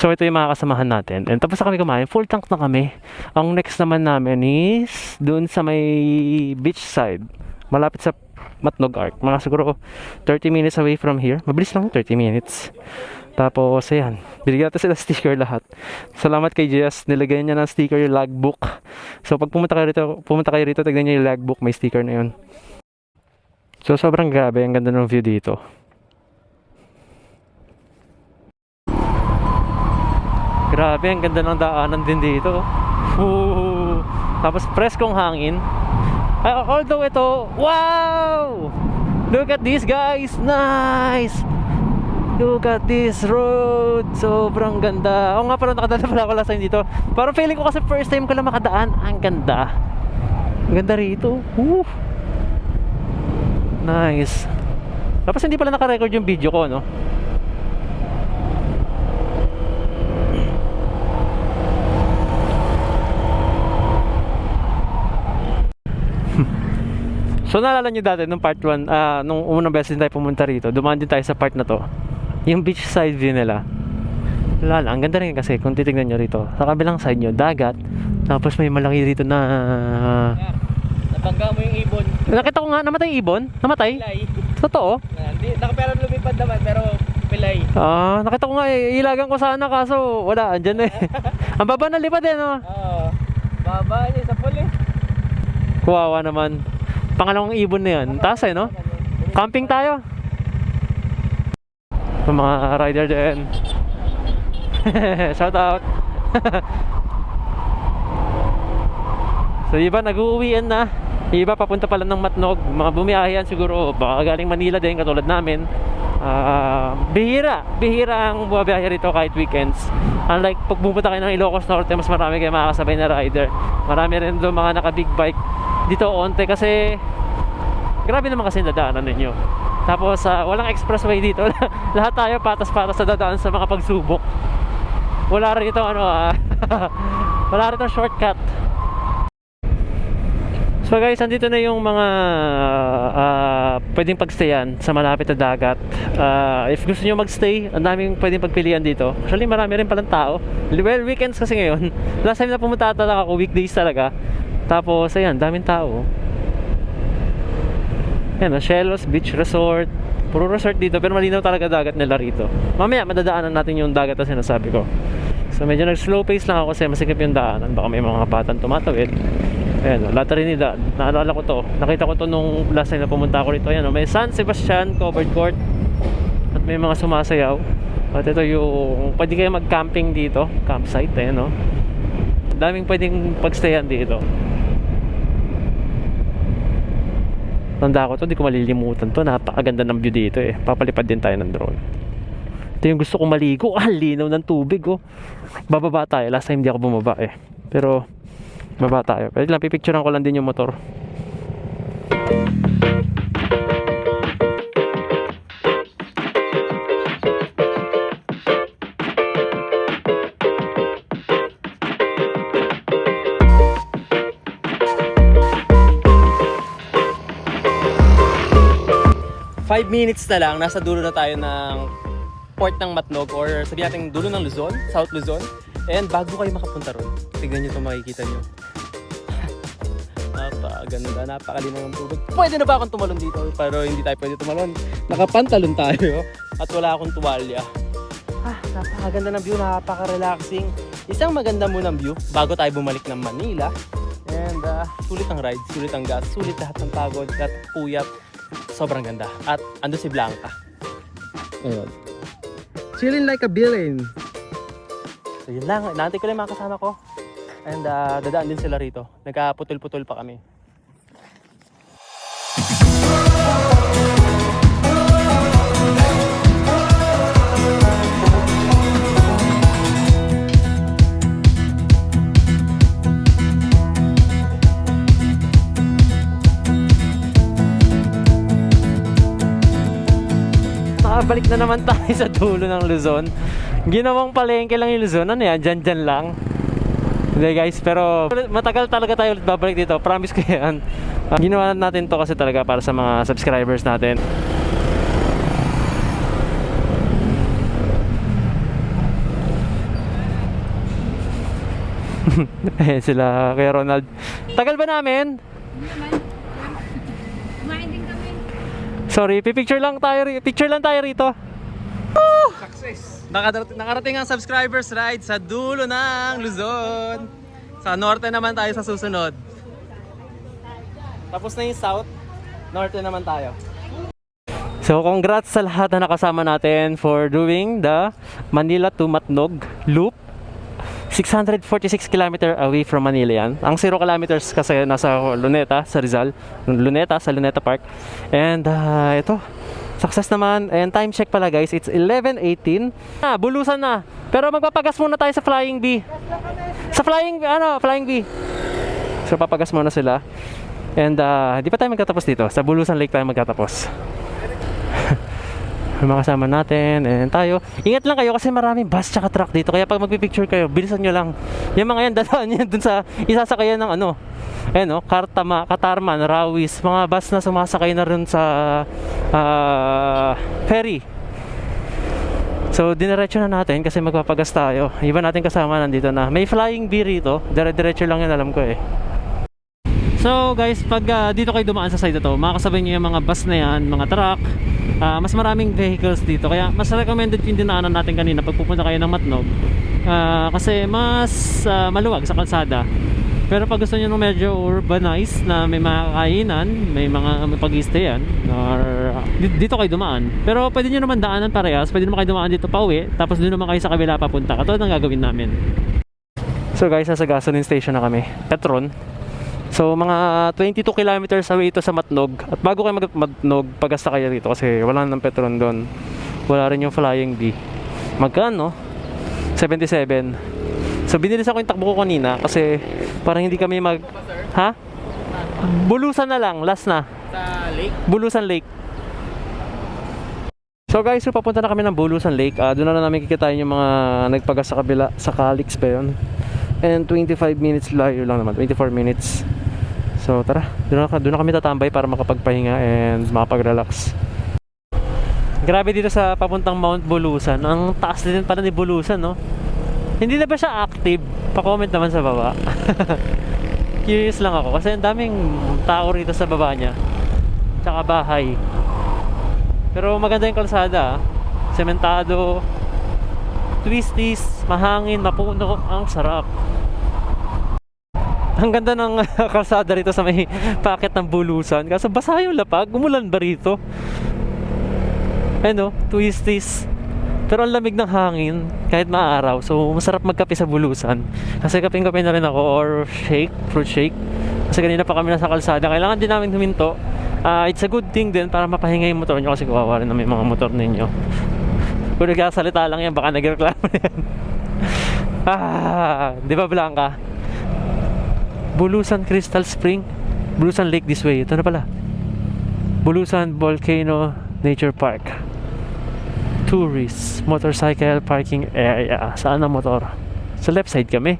A: So ito yung mga kasamahan natin. And tapos na kami kumain, full tank na kami. Ang next naman namin is doon sa may beach side. Malapit sa Matnog Arc. Mga siguro 30 minutes away from here. Mabilis lang, 30 minutes. Tapos ayan, binigyan natin sila sticker lahat. Salamat kay Jess, nilagay niya ng sticker yung logbook. So pag pumunta kayo rito, tignan niyo yung logbook, may sticker na yun. So sobrang grabe, ang ganda ng view dito. Grabe, ang ganda ng daanan din dito. Ooh. Tapos preskong hangin. Although ito, wow! Look at this guys, nice! Look at this road, sobrang ganda. Oo nga, parang nakadaan pala ako last time dito. Parang feeling ko kasi first time ko lang makadaan. Ang ganda. Ang ganda rito. Woo! Nice. Tapos hindi pala naka-record yung video ko, no? So naalala nyo dati nung part 1, nung unang beses din tayo pumunta rito, dumaan din tayo sa part na to. Yung beach side view nila. Wala lang, ang ganda rin kasi kung titignan nyo rito. Sa kabilang side nyo, dagat. Tapos may malaki rito na...
F: Nabangga mo yung ibon.
A: Nakita ko nga, namatay yung ibon? Namatay?
F: Pilay.
A: Totoo?
F: Nakapera lumipad naman pero pilay.
A: Nakita ko nga ilagan ko sana kaso wala, andyan eh. Ang baba na lipad eh, no?
F: Oo. Baba niya sa pool eh.
A: Kuwawa naman. Pangalawang ibon na yan. Taas eh, no? Camping tayo. Yung mga rider din. Shout out. So iba nag-uuwian na. Iba papunta pala ng Matnog. Mga bumiyahian siguro baka galing Manila din katulad namin. Bihira ang bumabiyahe rito kahit weekends. Unlike pag pumunta kayo ng Ilocos Norte, mas marami kayo makakasabay na rider. Marami rin doon mga naka big bike. Dito onte kasi grabe naman kasi dadaanan ninyo. Tapos walang expressway dito. Lahat tayo patas-patas sa dadaan sa mga pagsubok. Wala rin ito wala rin ito shortcut. So guys, andito na yung mga pwedeng pagstayan sa malapit na dagat. If gusto nyo magstay, ang daming pwedeng pagpilian dito. Actually marami rin palang tao. Well, weekends kasi ngayon. Last time na pumunta talaga ako, weekdays talaga. Tapos ayan, daming tao. Ayan, Shellos Beach Resort. Puro resort dito, pero malinaw talaga dagat nila rito. Mamaya madadaanan natin yung dagat na sinasabi ko. So medyo nag-slow pace lang ako kasi masikip yung daanan. Baka may mga batang tumatawid. Ayan, La Trinidad. Naalala ko to. Nakita ko to nung last time na pumunta ako rito. Ayan, may San Sebastian covered court. At may mga sumasayaw. At ito yung pwede kayo mag-camping dito. Campsite, no? Daming pwedeng pagstayan dito. Tanda ko to, di ko malilimutan to. Napakaganda ng view dito eh. Papalipad din tayo ng drone. Ito yung gusto kong maligo. Linaw ng tubig oh. Bababa tayo. Last time di ako bumaba eh. Pero baba tayo. Pwede lang, pipicturean ko lang din yung motor.
C: Five minutes na lang, nasa dulo na tayo ng port ng Matnog or sabihin natin dulo ng Luzon, South Luzon. And bago kayo makapunta ron, tignan nyo ito, makikita nyo. Napakaganda, napakalinaw ng tubig. Pwede na ba akong tumalon dito? Pero hindi tayo pwede tumalon. Nakapantalon tayo at wala akong tuwalya. Napakaganda ng view, napaka-relaxing. Isang maganda munang view bago tayo bumalik ng Manila. And sulit ang ride, sulit ang gas, sulit lahat ng pagod at puyat. Sobrang ganda. At ando si Blanca. Ayun. Chilling like a villain. So yun lang. Inaantay ko lang mga kasama ko. And dadaan din sila rito. Nagkaputol-putol pa kami.
A: Balik na naman tayo sa dulo ng Luzon. Ginawang palengke lang yung Luzon. Ano yan? Dyan lang. Hindi guys, pero matagal talaga tayo ulit babalik dito. Promise ko yan. Ginawa natin to kasi talaga para sa mga subscribers natin. Eh sila kay Ronald. Tagal ba namin?
D: Hindi naman. Kumain din kami.
A: Sorry, picture lang tayo rito.
C: Nakarating ang subscribers ride sa dulo ng Luzon. Sa norte naman tayo sa susunod. Tapos na yung south, norte naman tayo.
A: So congrats sa lahat na nakasama natin for doing the Manila to Matnog loop. 646 km away from Manila yan. Ang 0 kilometers kasi nasa Luneta, sa Rizal. Luneta, sa Luneta Park. And ito, success naman. And time check pala guys, it's 11:18. Bulusan na. Pero magpapagas muna tayo sa Flying B. Sa Flying B. So papagas muna sila. And di pa tayo magtatapos dito. Sa Bulusan Lake tayo magtatapos. Yung mga kasama natin and tayo. Ingat lang kayo kasi maraming bus tsaka truck dito. Kaya pag magpipicture kayo, bilisan nyo lang. Yung mga yan, dadaan yan dun sa isasakayan ng Katarman, Rawis. Mga bus na sumasakay na rin sa ferry. So, diniretso na natin kasi magpapagas tayo. Iba natin kasama nandito na. May Flying B rito. Dire-diretso lang yan, alam ko eh. So guys, pag dito kayo dumaan sa side na to, makakasabay nyo yung mga bus na yan, mga truck. Mas maraming vehicles dito. Kaya mas recommended yung dinaanan natin kanina pag pupunta kayo ng Matnog. Kasi mas maluwag sa kalsada. Pero pag gusto nyo ng medyo urbanized na may mga kainan, may mga pag-i-stayan, or dito kayo dumaan. Pero pwede nyo naman daanan parehas. Pwede naman kayo dumaan dito pa uwi, tapos doon naman kayo sa kabila papunta. Katulad ng gagawin namin. So guys, nasa gasoline station na kami, Petron. So mga 22 kilometers away ito sa Matnog. At bago kayo mag-Matnog, pagasta kayo rito kasi wala nang Petron doon. Wala rin yung Flying B. Magkano? 77. So binilis ako yung takbo ko kanina kasi parang hindi kami Bulusan na lang, last na.
F: Sa lake?
A: Bulusan Lake. So guys, so papunta na kami ng Bulusan Lake. Doon na namin kikitain yung mga nagpagas sa kabila, sa Calix pa yun. And 25 minutes layo lang naman, 24 minutes. So tara, doon na kami tatambay para makapagpahinga and makapag-relax. Grabe dito sa papuntang Mount Bulusan. Ang taas din pala ni Bulusan, no? Hindi na ba siya active? Pa-comment naman sa baba. Curious lang ako kasi ang daming tao rito sa baba niya. Tsaka bahay. Pero maganda yung kalsada, sementado, twisties, mahangin, mapuno, ang sarap. Ang ganda ng kalsada rito sa may packet ng Bulusan. Kaso basa yung lapag, umulan ba rito? Twisties. Pero ang lamig ng hangin kahit maaraw. So masarap magkape sa Bulusan. Kasi kaping-kape na rin ako or fruit shake. Kasi kanina pa kami nasa kalsada. Kailangan din namin huminto. It's a good thing din para mapahinga yung motor nyo kasi kawawa rin na may mga motor ninyo. Kung nagkasalita lang yan, baka nagreklamo yan. Di ba Blanca? Bulusan Crystal Spring, Bulusan Lake this way. Ito na pala, Bulusan Volcano Nature Park. Tourist motorcycle parking area. Saan ang motor? Sa left side kami.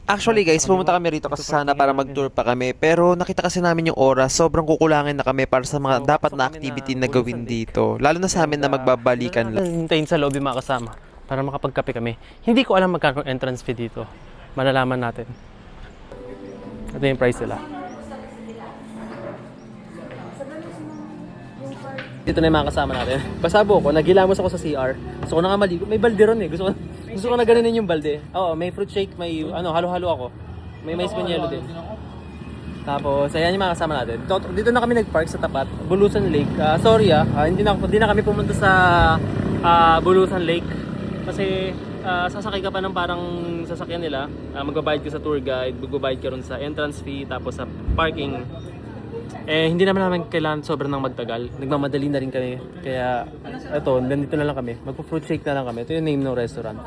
G: Actually guys, pumunta kami rito kasi sana para mag-tour pa kami. Pero nakita kasi namin yung oras, sobrang kukulangin na kami para sa mga dapat na activity na gawin dito. Lalo na sa amin na magbabalikan lang.
C: Hintayin sa loob yung mga kasama para makapagkape kami. Hindi ko alam magkano entrance fee dito. Malalaman natin. Ito yung price nila. Dito na yung mga kasama natin. Pasabo ko, nagilamos ako sa CR. Gusto ko na nga maligo. May balde ron eh. Gusto ko na ganinin yung balde. Oo, may fruit shake, may halo-halo ako. May mais panyelo din. Tapos, ayan yung mga kasama natin. Dito na kami nag-park sa tapat, Bulusan Lake. Sorry hindi na kami pumunta sa Bulusan Lake. Kasi sasakay ka pa ng parang sasakyan nila. Magbabayad ka sa tour guide, magbabayad ka ron sa entrance fee, tapos sa parking. Hindi naman kailangan sobrang nang magtagal. Nagmamadali na rin kami. Kaya, nandito na lang kami. Magpo-fruit shake na lang kami. Ito yung name ng restaurant.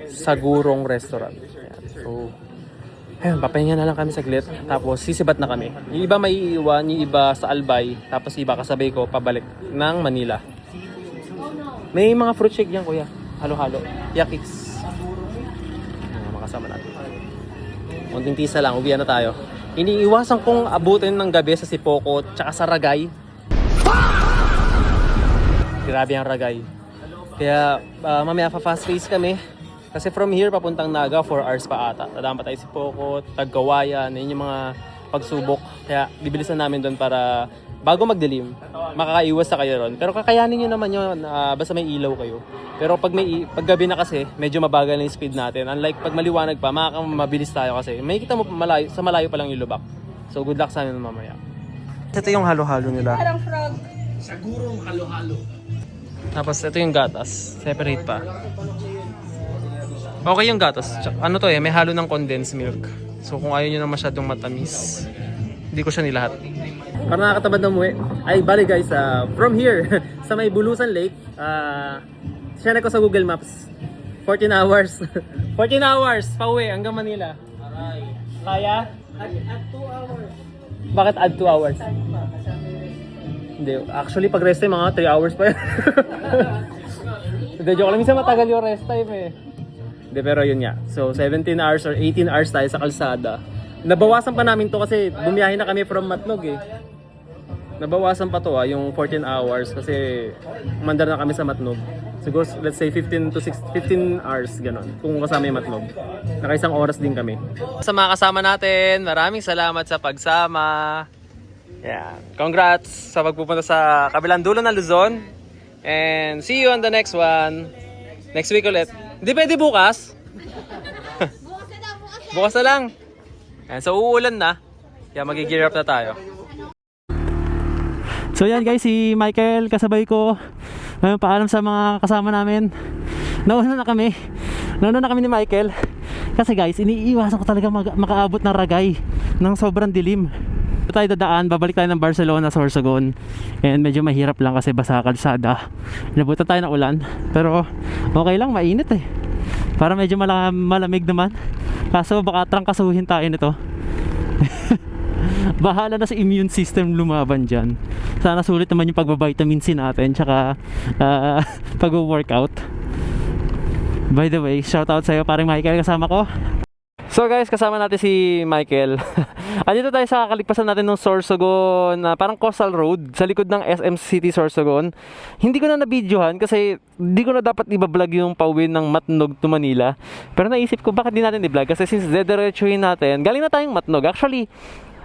C: Sagurong Restaurant. Ayan. So, papahinga na lang kami saglit. Tapos, sisibat na kami. Yung iba may iiwan, yung iba sa Albay. Tapos, iba kasabay ko pabalik ng Manila. May mga fruit shake yan, kuya. Halo-halo. Yakix. Mga kasama natin. Munting tisa lang. Uwian na tayo. iniiwasan kong abutin ng gabi sa Sipokot tsaka sa Ragay. Grabe ang Ragay. Kaya mamaya fast race kami. Kasi from here papuntang Naga 4 hours pa ata. Dadaan pa tayo sa Sipokot, Tagkawayan, yun yung mga pagsubok. Kaya bibilisan namin doon para bago magdilim, makakaiwas sa kayo ron. Pero kakayanin nyo naman yun, basta may ilaw kayo. Pero pag gabi na kasi, medyo mabagal na yung speed natin. Unlike pag maliwanag pa, mabilis tayo kasi. May kita mo malayo, sa malayo pa lang yung lubak. So good luck sa amin mamaya. Ito yung halo-halo nila.
D: Parang frog.
C: Tapos ito yung gatas. Separate pa. Okay yung gatas. Ano to may halo ng condensed milk. So kung ayaw nyo na masyadong matamis, hindi ko siya nilahat. Para nakakatamad na umuwi. Ay, bali guys, from here, sa may Bulusan Lake, share ko sa Google Maps. 14 hours. 14 hours, pauwi hanggang Manila. Kaya? Add 2 hours. Bakit add 2 hours? Hindi, actually pag rest time, mga 3 hours pa yun. Hindi, joke lang. Minsan matagal yung rest time eh. Hindi, pero yun nga. So, 17 hours or 18 hours tayo sa kalsada. Nabawasan pa namin to kasi bumiyahe na kami from Matnog eh. Nabawasan pa to yung 14 hours kasi mandar na kami sa Matnog. Siguro let's say 15 hours ganon kung kasama yung Matnog. Nakaisang oras din kami. Sa mga kasama natin, maraming salamat sa pagsama. Yeah. Congrats sa pagpupunta sa kabilang dulo ng Luzon. And see you on the next one. Next week ulit. Hindi pwede bukas. Bukas na lang. And so uulan na. Kaya mag-gear up na tayo.
E: So yan guys, si Michael kasabay ko. Paalam sa mga kasama namin. Nauna na kami ni Michael. Kasi guys, iniiwasan ko talaga makaabot ng Ragay ng sobrang dilim. Tayo dadaan, babalik tayo ng Barcelona, Sorsogon. And medyo mahirap lang kasi basa kalsada. Inabutan tayo ng ulan. Pero okay lang, mainit eh. Para medyo malamig naman. Kaso baka trangkasuhin tayo nito. Bahala na sa immune system lumaban dyan. Sana sulit naman yung pagba-vitamin C natin. Tsaka pag-workout. By the way, shoutout sa'yo paring Michael, kasama ko. So guys, kasama natin si Michael. Andito tayo sa kaligpasan natin ng Sorsogon, parang coastal road sa likod ng SM City Sorsogon. Hindi ko na na-videohan kasi hindi ko na dapat i-vlog yung pauwi ng Matnog to Manila. Pero naisip ko bakit di natin i-vlog kasi since dediretsuhin natin, galing na tayong Matnog. Actually,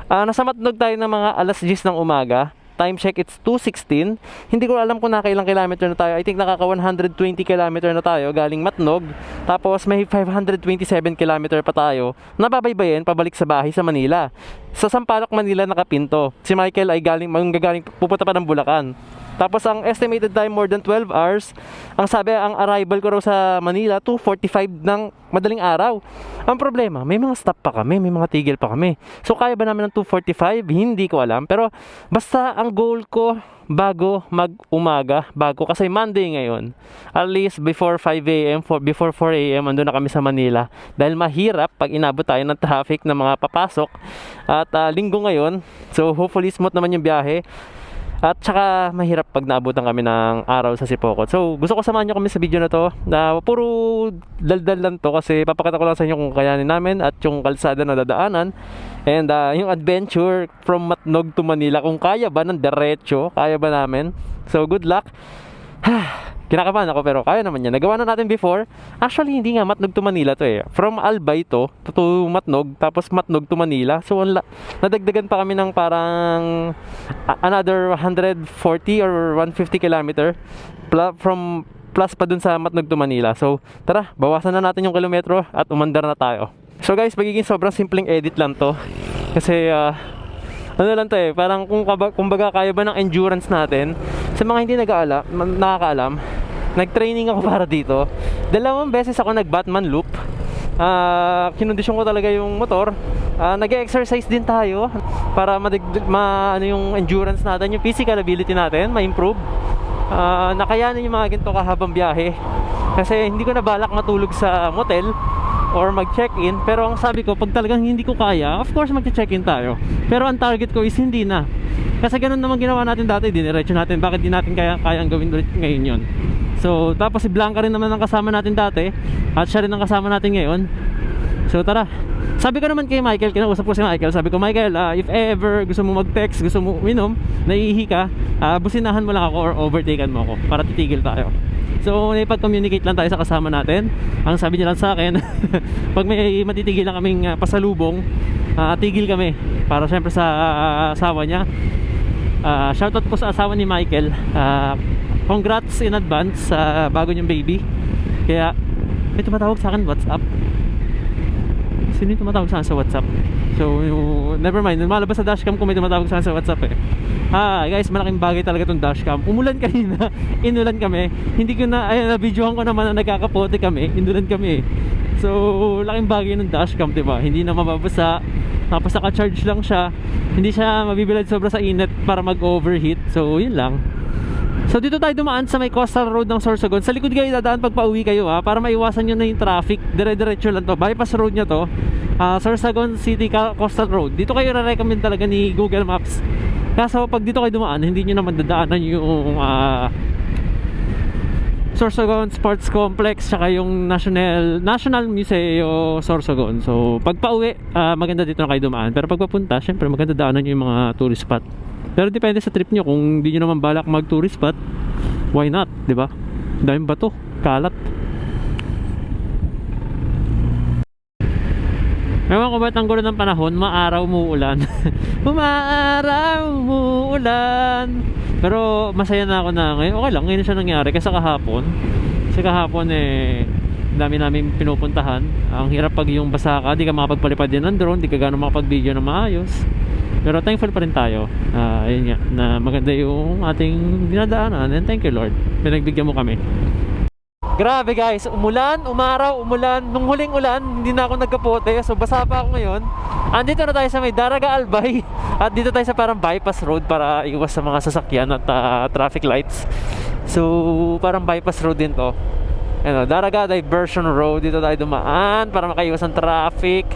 E: nasa Matnog tayo ng mga alas 10 ng umaga. Time check, it's 2:16. Hindi ko alam kung nakailang kilometer na tayo. I think nakaka 120 kilometer na tayo galing Matnog. Tapos may 527 kilometer pa tayo na babaybayin pabalik sa bahay sa Manila. Sa Sampaloc, Manila nakapinto. Si Michael ay gagaling pupunta pa ng Bulacan. Tapos ang estimated time more than 12 hours. Ang sabi, ang arrival ko raw sa Manila 2:45 ng madaling araw. Ang problema, may mga stop pa kami, may mga tigil pa kami. So kaya ba namin ng 2:45? Hindi ko alam. Pero basta ang goal ko bago mag-umaga, kasi Monday ngayon, at least before 5 a.m, before 4 a.m, andun na kami sa Manila. Dahil mahirap pag inabot tayo ng traffic ng mga papasok. At linggo ngayon, so hopefully smooth naman yung biyahe. At saka mahirap pag naabutan kami ng araw sa Sipokot. So gusto ko samahan nyo kami sa video na to, na puro daldal lang to kasi papakita ko lang sa inyo kung kayanin namin at yung kalsada na dadaanan. And yung adventure from Matnog to Manila, kung kaya ba ng diretso, kaya ba namin. So good luck. Kinakabahan ako pero kaya naman yan. Nagawa na natin before. Actually hindi nga Matnog to Manila to eh. From Albay to Matnog, tapos Matnog to Manila. So nadagdagan pa kami ng parang another 140 or 150 kilometer plus pa dun sa Matnog to Manila. So tara, bawasan na natin yung kilometro at umandar na tayo. So guys, magiging sobrang simpleng edit lang to. Kasi ano lang to eh, parang kumbaga kaya ba ng endurance natin. Sa mga hindi nakakaalam, nag-training ako para dito. 2 beses ako nag-Batman loop. Kinondisyon ko talaga yung motor. Nag-exercise din tayo para ano yung endurance natin, yung physical ability natin, ma-improve. Nakayanin yung mga ganito kahabang biyahe. Kasi hindi ko na balak matulog sa motel or mag-check-in. Pero ang sabi ko, pag talagang hindi ko kaya, of course mag-check-in tayo. Pero ang target ko is hindi na. Kasi ganun naman ginawa natin dati, diniretso natin. Bakit di natin kayang gawin ulit ngayon yun? So, tapos si Blanca rin naman ang kasama natin dati. At siya rin ang kasama natin ngayon. So, tara. Sabi ko naman kay Michael, kinausap ko si Michael, sabi ko, Michael, if ever gusto mo mag-text, gusto mo uminom, naiihi ka, businahan mo lang ako or overtaken mo ako para titigil tayo. So naipag-communicate lang tayo sa kasama natin. Ang sabi niya lang sa akin, pag may matitigil lang kaming pasalubong, tigil kami para syempre sa asawa niya. Shoutout po sa asawa ni Michael. Congrats in advance sa bago niyang baby. Kaya may tumatawag sa akin WhatsApp. Sino yung tumatawag sa akin sa WhatsApp? So never mind, malabas sa dashcam kung may tumatawag sa akin sa WhatsApp eh. Guys, malaking bagay talaga tong dashcam. Umulan kanina, inulan kami. Hindi ko na, ayun, na-videohan ko naman na nagkakapote kami, inulan kami. So laking bagay ng dashcam, diba? Hindi na mababasa, tapos naka-charge lang siya. Hindi siya mabibilad sobra sa init para mag-overheat. So yun lang. So dito tayo dumaan sa may coastal road ng Sorsogon. Sa likod kayo dadaan pag pauwi kayo para maiwasan nyo na yung traffic. Dire-diretso lang to, bypass road nyo to. Sorsogon City Coastal Road. Dito kayo re-recommend talaga ni Google Maps. Kaso pag dito kayo dumaan, hindi nyo naman dadaanan yung Sorsogon Sports Complex tsaka yung National Museo Sorsogon. So pag pauwi, maganda dito na kayo dumaan. Pero pag papunta, syempre maganda daanan nyo yung mga tourist spot. Pero depende sa trip nyo. Kung hindi nyo naman balak mag tourist spot, why not, diba? Daming bato, kalat. Ewan ko ba't ang gulo ng panahon, maaraw muulan. Umaaraw muulan. Pero masaya na ako na ngayon. Okay lang, ngayon siya nangyari. Kasi kahapon dami namin pinupuntahan. Ang hirap pag yung basa ka, di ka makapagpalipad din ng drone, di ka gano'ng makapag-video na maayos. Pero thankful pa rin tayo. Ayun nga, na maganda yung ating dinadaanan. And thank you Lord, pinagbigyan mo kami. Grabe guys, umulan, umaraw, umulan. Nung huling ulan, hindi na ako nagkapote. So basa pa ako ngayon. Andito na tayo sa may Daraga Albay. At dito tayo sa parang bypass road para iwas sa mga sasakyan at traffic lights. So parang bypass road din to. Daraga Diversion Road. Dito tayo dumaan para makaiwas ang traffic.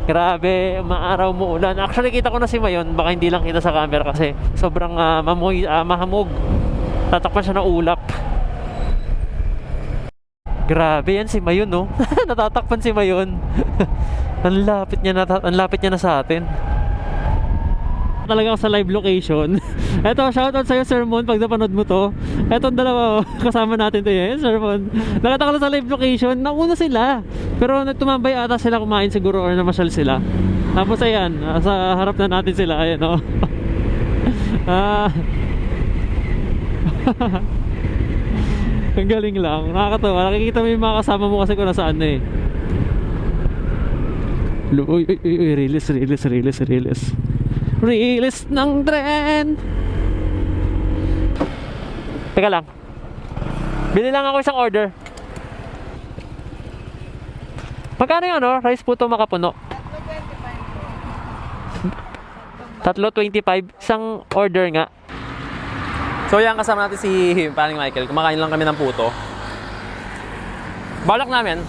E: Grabe, maaraw mo ulan. Actually kita ko na si Mayon. Baka hindi lang kita sa camera kasi sobrang mahamog. Tatakpan siya ng ulap. Grabe yan si Mayon, no? Natatakpan si Mayon. Ang lapit niya na sa atin. Talaga ako sa live location. Eto, shoutout sa'yo Sir Mon pag napanood mo to. Eto dalawa kasama natin to Sir Mon. Nakita ko lang sa live location, nauna sila. Pero tumambay ata sila kumain siguro or namasyal sila. Tapos ayan, sa harap na natin sila. Ayan, no? Ang galing lang, nakakatawa. Nakikita mo yung mga kasama mo kasi kung nasaan na eh. Uy, release ng tren. Teka lang, bili lang ako isang order. Magkano yung rice puto makapuno? $3.25 isang order nga.
C: So yan, kasama natin si Paring Michael. Kumakain lang kami ng puto. Balak namin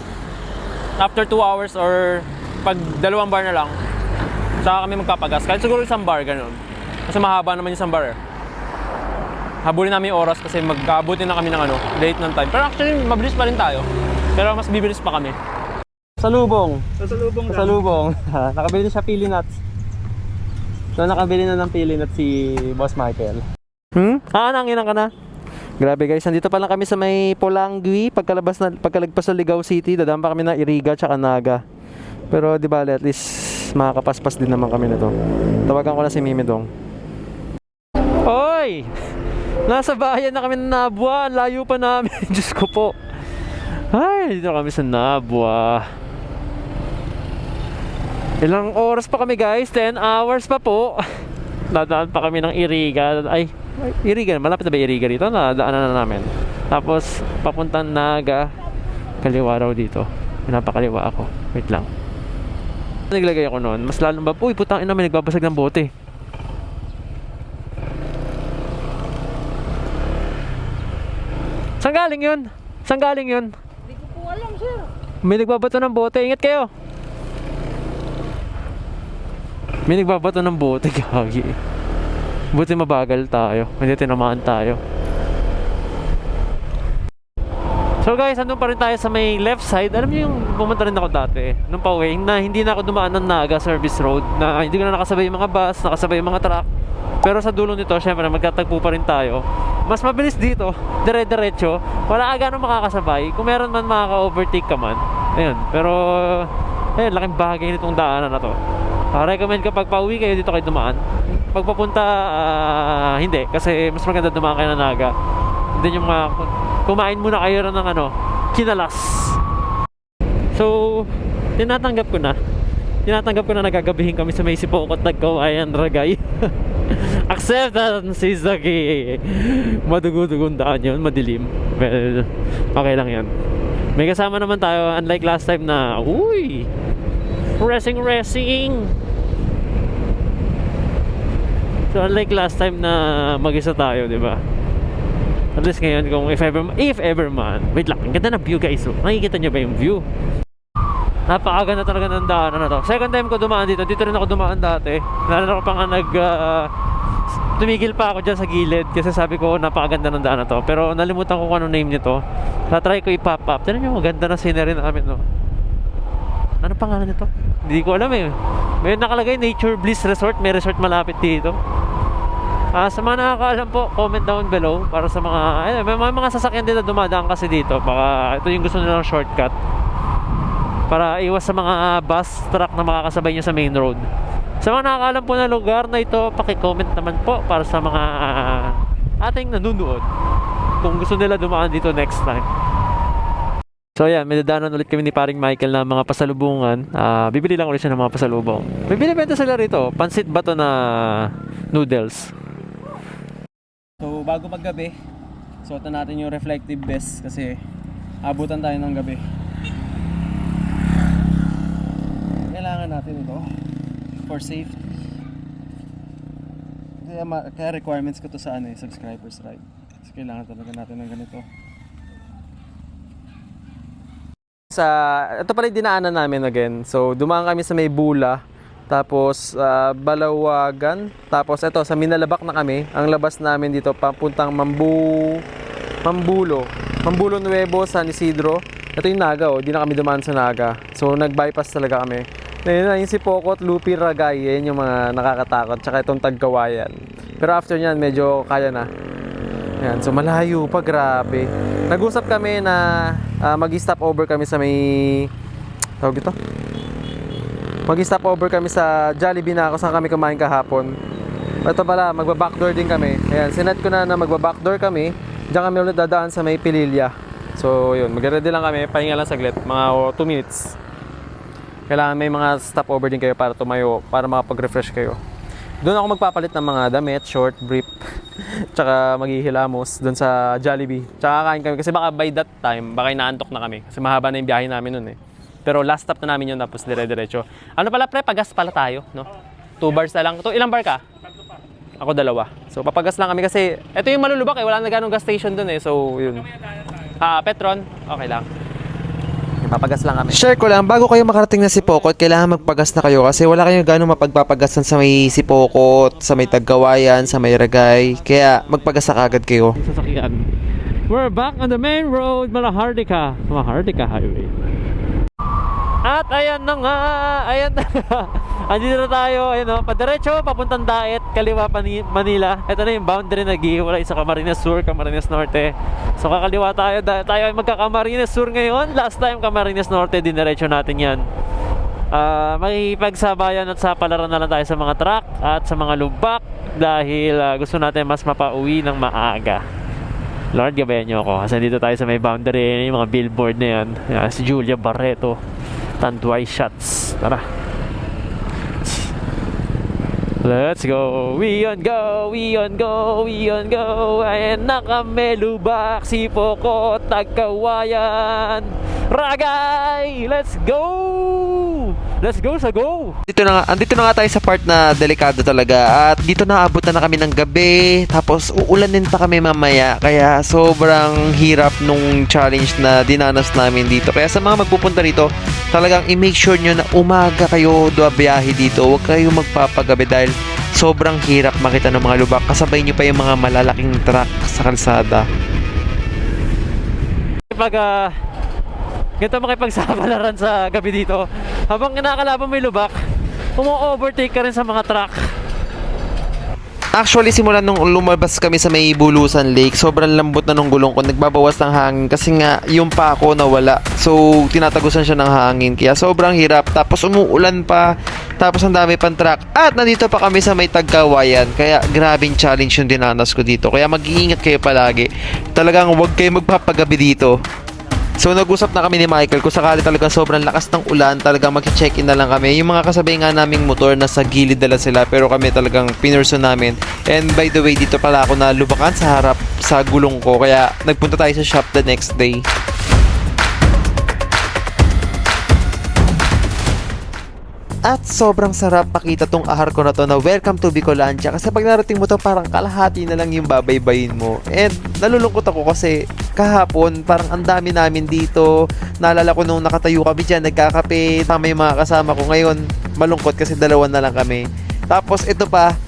C: after 2 hours or pag 2 bar na lang, saka kami magpapagas. Kahit siguro isang bar, ganun. Kasi mahaba naman yung isang bar eh. Habulin namin yung oras kasi magkaabutin na kami ng late ng time. Pero actually, mabilis pa rin tayo. Pero mas bibilis pa kami. Salubong. Nakabili na siya pili nuts. So nakabili na ng pili nuts si Boss Michael.
A: Nanginan ka na. Grabe guys, nandito pa lang kami sa may Polangui. Pagkalagpas sa Ligao City, dadaan pa kami na Iriga tsaka Naga. Pero di bale, at least makakapaspas din naman kami nito. Tawagan ko na si Mimi Dong. Hoy! Nasa bayan na kami ng Nabwa. Layo pa namin. Diyos ko po. Ay, dito kami sa Nabwa. Ilang oras pa kami guys? 10 hours pa po. Dadaan pa kami ng Iriga. Iriga, malapit na ba Iriga dito? Nadaanan na namin. Tapos papuntang Naga. Kaliwa raw dito. Pinapakaliwa ako. Wait lang. Naglagay ako noon. Mas lalong ba? Uy, putang ina, may nagbabasag ng bote. Saan galing yun?
D: Hindi ko po alam, sir.
A: May nagbabato ng bote. Ingat kayo. May nagbabato ng bote. Gagi. Buti mabagal tayo. Hindi tinamaan tayo. So So guys, andun pa rin tayo sa may left side. Alam niyo yung pumunta rin ako dati nung pauwi na hindi na ako dumaan ng Naga Service Road, na hindi ko na nakasabay yung mga bus, nakasabay yung mga truck. Pero sa dulo nito, syempre magtatagpo pa rin tayo. Mas mabilis dito, dire-diretso. Wala ka ganun makakasabay. Kung meron man makaka-overtake ka man. Ayun, pero ayun, laking bagay nitong daanan na to. Recommend kapag pauwi kayo dito kayo dumaan. Pag papunta, hindi. Kasi mas maganda dumaan kayo ng Naga. Hindi yung kumain muna kayo ng kinalas. So, tinatanggap ko na nagagabihin kami sa may Sipokot, Tagkawayan, Ragay. Acceptance is the key. Madugo-dugong daan yun, madilim. Well, okay lang yan. May kasama naman tayo, unlike last time na, uy, racing. So, unlike last time na mag-isa tayo, di ba? At least ngayon, kung if ever man, wait lang, ang ganda ng view guys. So, nakikita nyo ba yung view? Napakaganda talaga ng daanan na to. Second time ko dumaan dito rin ako dumaan dati. Nalala ko pa nga tumigil pa ako dyan sa gilid kasi sabi ko napakaganda ng daan na to. Pero nalimutan ko kung ano name nito. Tatry ko i-pop up. Tignan nyo, maganda na scenery namin, no? Ano pangalan nito? Hindi ko alam eh. May nakalagay Nature Bliss Resort. May resort malapit dito. Sa mga nakakaalam po, comment down below para sa mga may mga sasakyan din na dumadaan kasi dito. Baka ito yung gusto nilang shortcut para iwas sa mga bus, truck na makakasabay nyo sa main road. Sa mga nakakaalam po na lugar na ito, paki-comment naman po para sa mga ating nanonood kung gusto nila dumaan dito next time. So yan, may dadaanan ulit kami ni paring Michael na mga pasalubungan. Bibili lang ulit siya ng mga pasalubong. May binibenta sila rito, pansit bato na noodles.
C: So bago maggabi, suotan natin yung reflective vest kasi abutan tayo ng gabi. Kailangan natin ito for safety. Kaya requirements ko to sa subscribers ride. So kailangan talaga natin ng ganito. Ito pala yung dinaanan namin again. So dumaan kami sa may Bula, tapos Balawagan, tapos ito sa Minalabak na kami. Ang labas namin dito papuntang Mambulo Nuevo, San Isidro. Ito yung Naga, di na kami dumaan sa Naga. So nag-bypass talaga kami. Yung Sipokot, Lupi, Ragay, yan yung mga nakakatakot. Tsaka itong Tagkawayan. Pero after nyan, medyo kaya na. Yan, so malayo pa, grabe. Nag-usap kami na mag-stop over kami sa may tawag ito? Mag-stop over kami sa Jollibee na kung saan kami kumain kahapon. Ito pala, magba-backdoor din kami. Ayan, sinet ko na magba-backdoor kami. Diyan kami ulit dadaan sa may Pililya. So yun, mag-ready lang kami, pahinga lang saglit, mga 2 minutes. Kailangan may mga stopover din kayo para tumayo, para makapag-refresh kayo. Doon ako magpapalit ng mga damit, short, brief, tsaka maghihilamos doon sa Jollibee. Tsaka kain kami kasi baka by that time, baka inaantok na kami kasi mahaba na yung biyahe namin nun eh. Pero last stop na namin yun, tapos dire-diretso. Ano pala pre, pagas pala tayo, no? 2 bars na lang. Ilang bar ka? Ako 2. So papagas lang kami kasi ito yung malulubak eh, wala na ganong gas station doon eh. So yun. Petron, okay lang. Papagas lang kami.
G: Share ko lang, bago kayo makarating na Sipokot, kailangan magpagas na kayo kasi wala kayong gano'ng mapagpapagasan sa may Sipokot, sa may Tagkawayan, sa may Ragay. Kaya magpagas na kagad kayo.
A: Sasakyan. We're back on the main road, Mahardika Highway. At ayan na nga. Andito na tayo, padiretso, papuntang Daet, kaliwa Manila. Ito na yung boundary na naghihiwalay sa Camarines Sur, Camarines Norte. So kakaliwa tayo, tayo ay magka-Camarines Sur ngayon. Last time Camarines Norte, diniretso natin yan. May pagsabayan at sapalaran na lang tayo sa mga truck at sa mga lubak dahil gusto natin mas mapauwi ng maaga. Lord, gabayan nyo ako kasi dito tayo sa may boundary, yung mga billboard na yan. Si Julia Barreto, Tanduay Shots. Tara, let's go. We on go. Ayan na kami, lubak, Sipokot, Tagkawayan, Ragay. Let's go sa go.
G: Andito na nga tayo sa part na delikado talaga. At dito naabot na kami ng gabi. Tapos uulanin pa kami mamaya. Kaya sobrang hirap nung challenge na dinanas namin dito. Kaya sa mga magpupunta dito, talagang i-make sure nyo na umaga kayo biyahe dito. Huwag kayo magpapagabi dahil sobrang hirap makita ng mga lubak. Kasabay nyo pa yung mga malalaking truck sa kalsada.
A: makipagsapalaran sa gabi dito. Habang kinakalaban mo yung lubak, umu-overtake ka rin sa mga truck.
G: Actually, simula nung lumabas kami sa may Bulusan Lake, sobrang lambot na nung gulong ko. Nagbabawas ng hangin kasi nga yung pako nawala. So, tinatagusan siya ng hangin. Kaya sobrang hirap. Tapos umuulan pa. Tapos ang dami pang truck. At nandito pa kami sa may Tagkawayan. Kaya grabing challenge yung dinanas ko dito. Kaya mag-iingat kayo palagi. Talagang huwag kayo magpapagabi dito. So nag-usap na kami ni Michael kung sakali talagang sobrang lakas ng ulan, talagang mag-check-in na lang kami. Yung mga kasabay nga naming motor nasa gilid dala sila, pero kami talagang pinurso namin. And by the way, dito pala ako na lubakan sa harap sa gulong ko, kaya nagpunta tayo sa shop the next day. At sobrang sarap makita tong ahar ko na to na welcome to Bicolandia, kasi pag narating mo to parang kalahati na lang yung babaybayin mo. And nalulungkot ako kasi kahapon parang ang dami namin dito. Naalala ko nung nakatayo kami dyan, nagkakape, tama yung mga kasama ko. Ngayon malungkot kasi dalawa na lang kami. Tapos ito pa,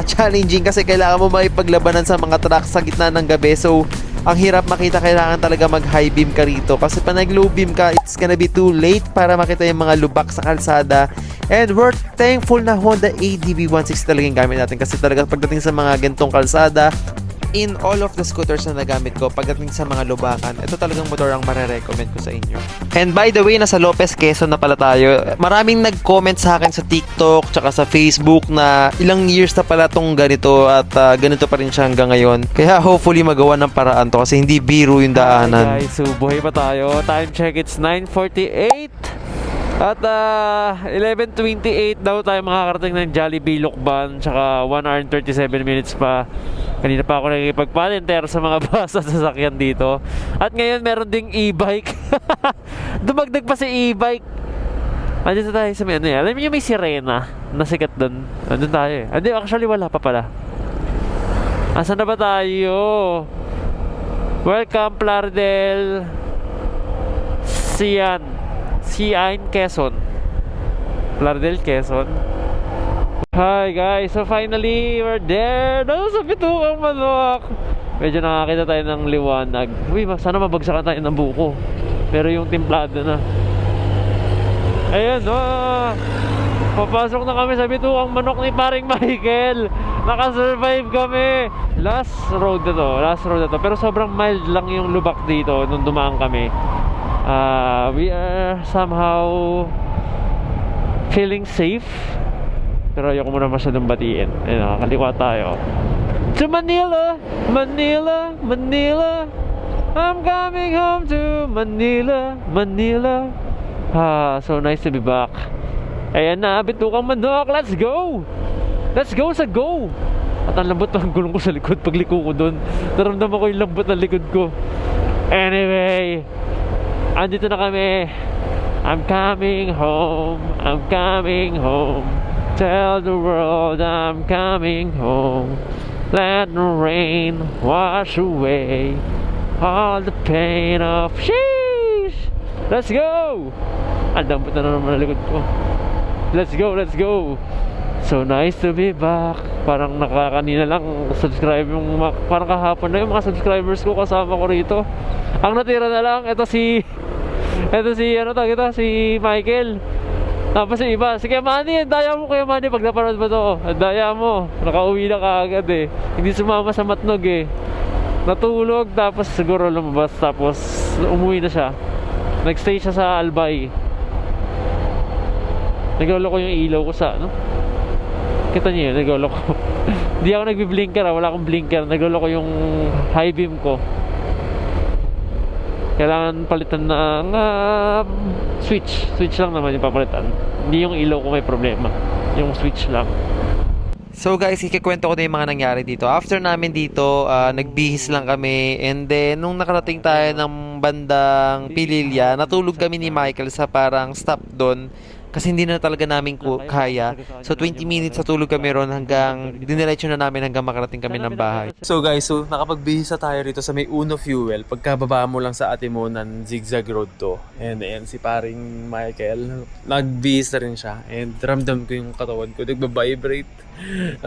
G: challenging kasi kailangan mo makipaglabanan sa mga truck sa gitna ng gabi. So ang hirap makita, kailangan talaga mag high beam ka rito kasi pag nag low beam ka, it's gonna be too late para makita yung mga lubak sa kalsada. And we're thankful na Honda ADB 160 talaga yung gamit natin kasi talaga pagdating sa mga gantong kalsada, in all of the scooters na nagamit ko, pagdating sa mga lubakan, ito talagang motor ang marirecommend ko sa inyo. And by the way, nasa Lopez, Quezon na pala tayo. Maraming nag-comment sa akin sa TikTok tsaka sa Facebook na ilang years na pala tong ganito at ganito pa rin siya hanggang ngayon. Kaya hopefully magawa ng paraan to kasi hindi biro yung daanan.
A: Hi guys, so buhay pa tayo. Time check, it's 9:48. At 11:28 daw tayo makakarating ng Jollibee Lucban. Tsaka 1 hour and 37 minutes pa. Kanina pa ako nakikipagpalenter sa mga bus at sasakyan dito. At ngayon meron ding e-bike. Dumagdag pa si e-bike. Andito tayo sa may ano yan. Alam niyo may sirena na sikat doon. Andun tayo eh. Hindi, actually wala pa pala. Asan na ba tayo? Welcome Plaridel. Sian, Quezon. Plaridel, Quezon. Hi guys, so finally we're there. Nasa Bituang Manok. Medyo nakakita tayo ng liwanag. Uy, sana mabagsakan tayo ng buko. Pero yung timplado na. Ayan, papasok na kami sa Bituang Manok ni paring Michael. Nakasurvive kami. Last road na to. Pero sobrang mild lang yung lubak dito nung dumaan kami. We are somehow feeling safe. Pero ayoko muna masyadong batiin. Ayun, nakakaliwa tayo. To Manila, Manila, Manila. I'm coming home to Manila, Manila. So nice to be back. Ayan na, Bituang Manok. Let's go! Let's go sa go! At ang lambot ng gulong ko sa likod. Pagliko ko doon, naramdaman ko yung lambot ng likod ko. Anyway, andito na kami. I'm coming home, I'm coming home. Tell the world I'm coming home. Let the rain wash away all the pain of sheesh. Let's go! Ang lambot na naman ang likod ko. Let's go, let's go. So nice to be back. Parang nakakanina lang subscribe yung parang kahapon na yung mga subscribers ko kasama ko rito. Ang natira na lang ito si Michael. Tapos si iba, si Kuya Manny, daya mo Kuya Manny pag napanood mo to. Daya mo, nakauwi na kaagad eh. Hindi sumama sa Matnog eh. Natulog tapos siguro lumabas tapos umuwi na siya. Nagstay siya sa Albay. Nagloloko yung ilaw ko sa ano. Kita niyo yun, nagloloko. Hindi ako nagbi-blinker, wala akong blinker. Nagloloko yung high beam ko. Kailangan palitan ng switch lang naman yung papalitan. Hindi yung ilaw ko may problema, yung switch lang.
G: So guys, ikikwento ko na yung mga nangyari dito. After namin dito, nagbihis lang kami. And then, nung nakarating tayo ng bandang Pililya, natulog kami ni Michael sa parang stop doon. Kasi hindi na talaga namin kaya. So 20 minutes sa tulog kami ron hanggang diniretso na namin hanggang makarating kami ng bahay.
B: So guys, nakapagbihis tayo rito sa may Uno Fuel. Pagkababa mo lang sa Atimonan, zigzag road to. And ayan, si paring Michael, nagbihis na rin siya. And ramdam ko yung katawan ko, nagbabibrate.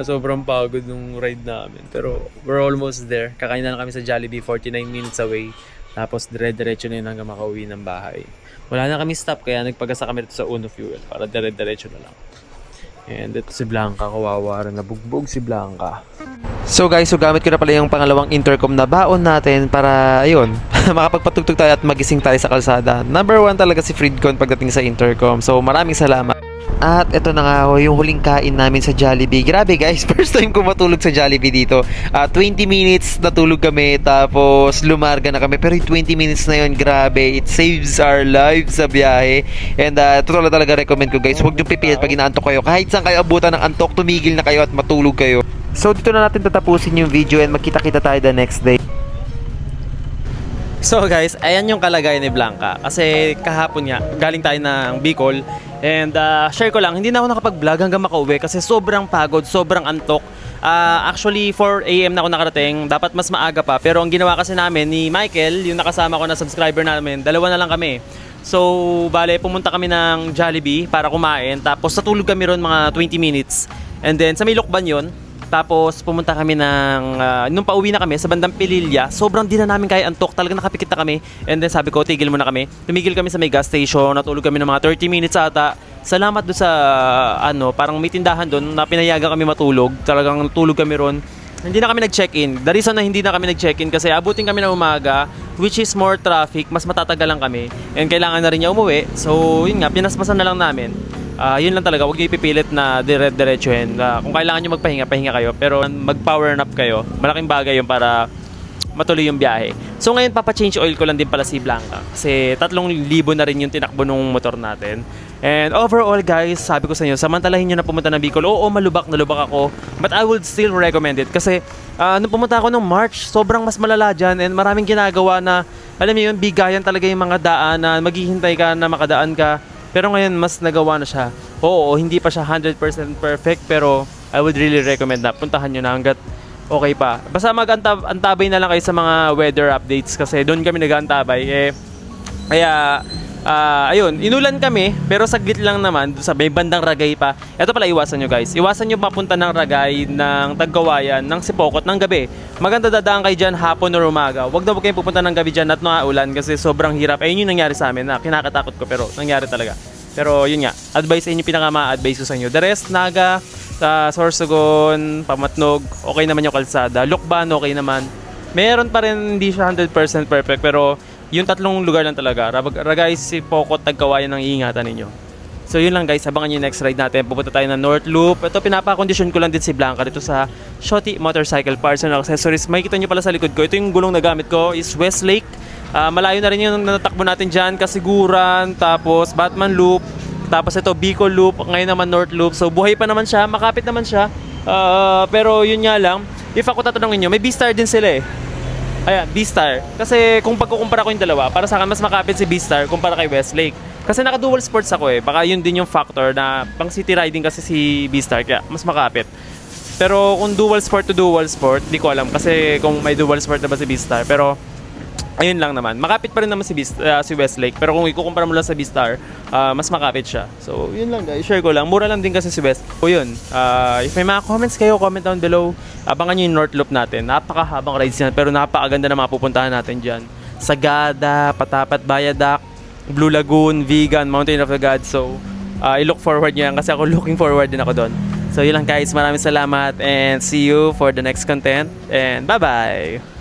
B: Sobrang pagod nung ride namin. Pero we're almost there. Kakain na lang kami sa Jollibee, 49 minutes away.
C: Tapos dire-diretso na yun hanggang makauwi ng bahay. Wala na kami stop kaya nagpagasa kami dito sa Uno Fuel para dire-diretso na lang. And ito si Blanca, kawawa rin, nabugbog si Blanca.
G: So guys, so gamit ko na pala yung pangalawang intercom na baon natin para, ayun, makapagpatugtog tayo at magising tayo sa kalsada. Number 1 talaga si Fridcon pagdating sa intercom. So maraming salamat. At ito na nga ho, yung huling kain namin sa Jollibee. Grabe guys, first time ko matulog sa Jollibee dito. 20 minutes natulog kami, tapos lumarga na kami. Pero yung 20 minutes na yun, grabe, it saves our lives sa biyahe. And ito talaga recommend ko guys, huwag nyo pipilit pag inaantok kayo. Kahit saan kayo abutan ng antok, tumigil na kayo at matulog kayo. So dito na natin tatapusin yung video and magkita-kita tayo the next day.
C: So guys, ayan yung kalagayan ni Blanca. Kasi kahapon nga, galing tayo ng Bicol. And share ko lang, hindi na ako nakapag-vlog hanggang makauwi kasi sobrang pagod, sobrang antok. Actually, 4 AM na ako nakarating. Dapat mas maaga pa. Pero ang ginawa kasi namin ni Michael, yung nakasama ko na subscriber namin, dalawa na lang kami. So, bale, pumunta kami ng Jollibee para kumain. Tapos natulog kami ron mga 20 minutes. And then, sa may Lokban yun. Tapos pumunta kami ng nung pauwi na kami sa bandang Pililya, sobrang di na namin kaya antok, talagang nakapikit na kami. And then sabi ko, tigil muna kami. Tumigil kami sa may gas station, natulog kami ng mga 30 minutes ata. Salamat doon sa parang may tindahan doon na pinayagan kami matulog. Talagang tulog kami ron. Hindi na kami nag-check-in. The reason na hindi na kami nag-check-in kasi abutin kami ng umaga, which is more traffic, mas matatagal lang kami. And kailangan na rin niya umuwi. So, yun nga, pinaspasan na lang namin. Yun lang talaga, huwag niyo ipipilit na dire-diretsuhin. Kung kailangan niyo magpahinga, pahinga kayo. Pero mag-power nap kayo. Malaking bagay yun para matuloy yung biyahe. So ngayon, papa-change oil ko lang din pala si Blanca. Kasi 3,000 na rin yung tinakbo ng motor natin. And overall guys, sabi ko sa inyo, samantalahin nyo na pumunta ng Bicol. Oo, nalubak ako. But I would still recommend it. Kasi nung pumunta ako ng March, sobrang mas malala dyan. And maraming ginagawa na, alam niyo yun, bigayan talaga yung mga daan na maghihintay ka na makadaan ka. Pero ngayon, mas nagawa na siya. Oo, hindi pa siya 100% perfect. Pero I would really recommend na puntahan nyo na hanggat okay pa. Basta mag-antabay na lang kayo sa mga weather updates. Kasi doon kami nag-antabay. Kaya, ayun, inulan kami. Pero saglit lang naman. Sa may bandang Ragay pa. Ito pala, iwasan nyo guys. Iwasan nyo mapunta ng Ragay, ng Tagkawayan, ng Sipokot, ng gabi. Maganda dadaan kayo dyan hapon o umaga. Huwag na huwag kayong pupunta ng gabi dyan at naulan kasi sobrang hirap. Ayun yung nangyari sa amin na kinakatakot ko pero nangyari talaga. Pero yun nga, advice ayun yung pinaka-ma-advice ko sa inyo. The rest, Naga, sa Sorsogon, Pamatnog, okay naman yung kalsada. Lokban, okay naman. Meron pa rin hindi siya 100% perfect pero yung 3 lugar lang talaga. Ragay, Sipokot, Tagkawayan ang iingatan ninyo. So yun lang guys, abangan nyo yung next ride natin. Pupunta tayo ng North Loop. Ito, pinapa-condition ko lang din si Blanca dito sa Shotty Motorcycle Parts and Accessories. Makikita nyo pala sa likod ko. Ito yung gulong na gamit ko is Westlake. Malayo na rin yung natakbo natin dyan. Kasiguran, tapos Batman Loop. Tapos ito, Bicol Loop. Ngayon naman North Loop. So buhay pa naman siya, makapit naman siya. Pero yun nga lang, if ako tatanungin nyo, may B-Star din sila eh. Ayan, B-Star. Kasi kung pagkukumpara ko yung dalawa, para sa akin mas makapit si B-Star kumpara kay Westlake. Kasi naka-dual sports ako eh. Baka yun din yung factor na pang city riding kasi si B-Star kaya mas makapit. Pero kung dual sport to dual sport, di ko alam kasi kung may dual sport na ba si B-Star. Pero ayun lang naman. Makapit pa rin naman si Westlake. Pero kung ikukumpara mo lang sa B-Star, mas makapit siya. So, yun lang guys. Share ko lang. Mura lang din kasi si West. O yun. If may mga comments kayo, comment down below. Abangan nyo yung North Loop natin. Napakahabang rides yan. Pero napakaganda na mapupuntahan natin dyan. Sagada, Patapat, Bayadak, Blue Lagoon, Vegan, Mountain of the Gods. So, I look forward nyo yan kasi ako looking forward din ako doon. So, yun lang guys. Maraming salamat and see you for the next content. And bye-bye!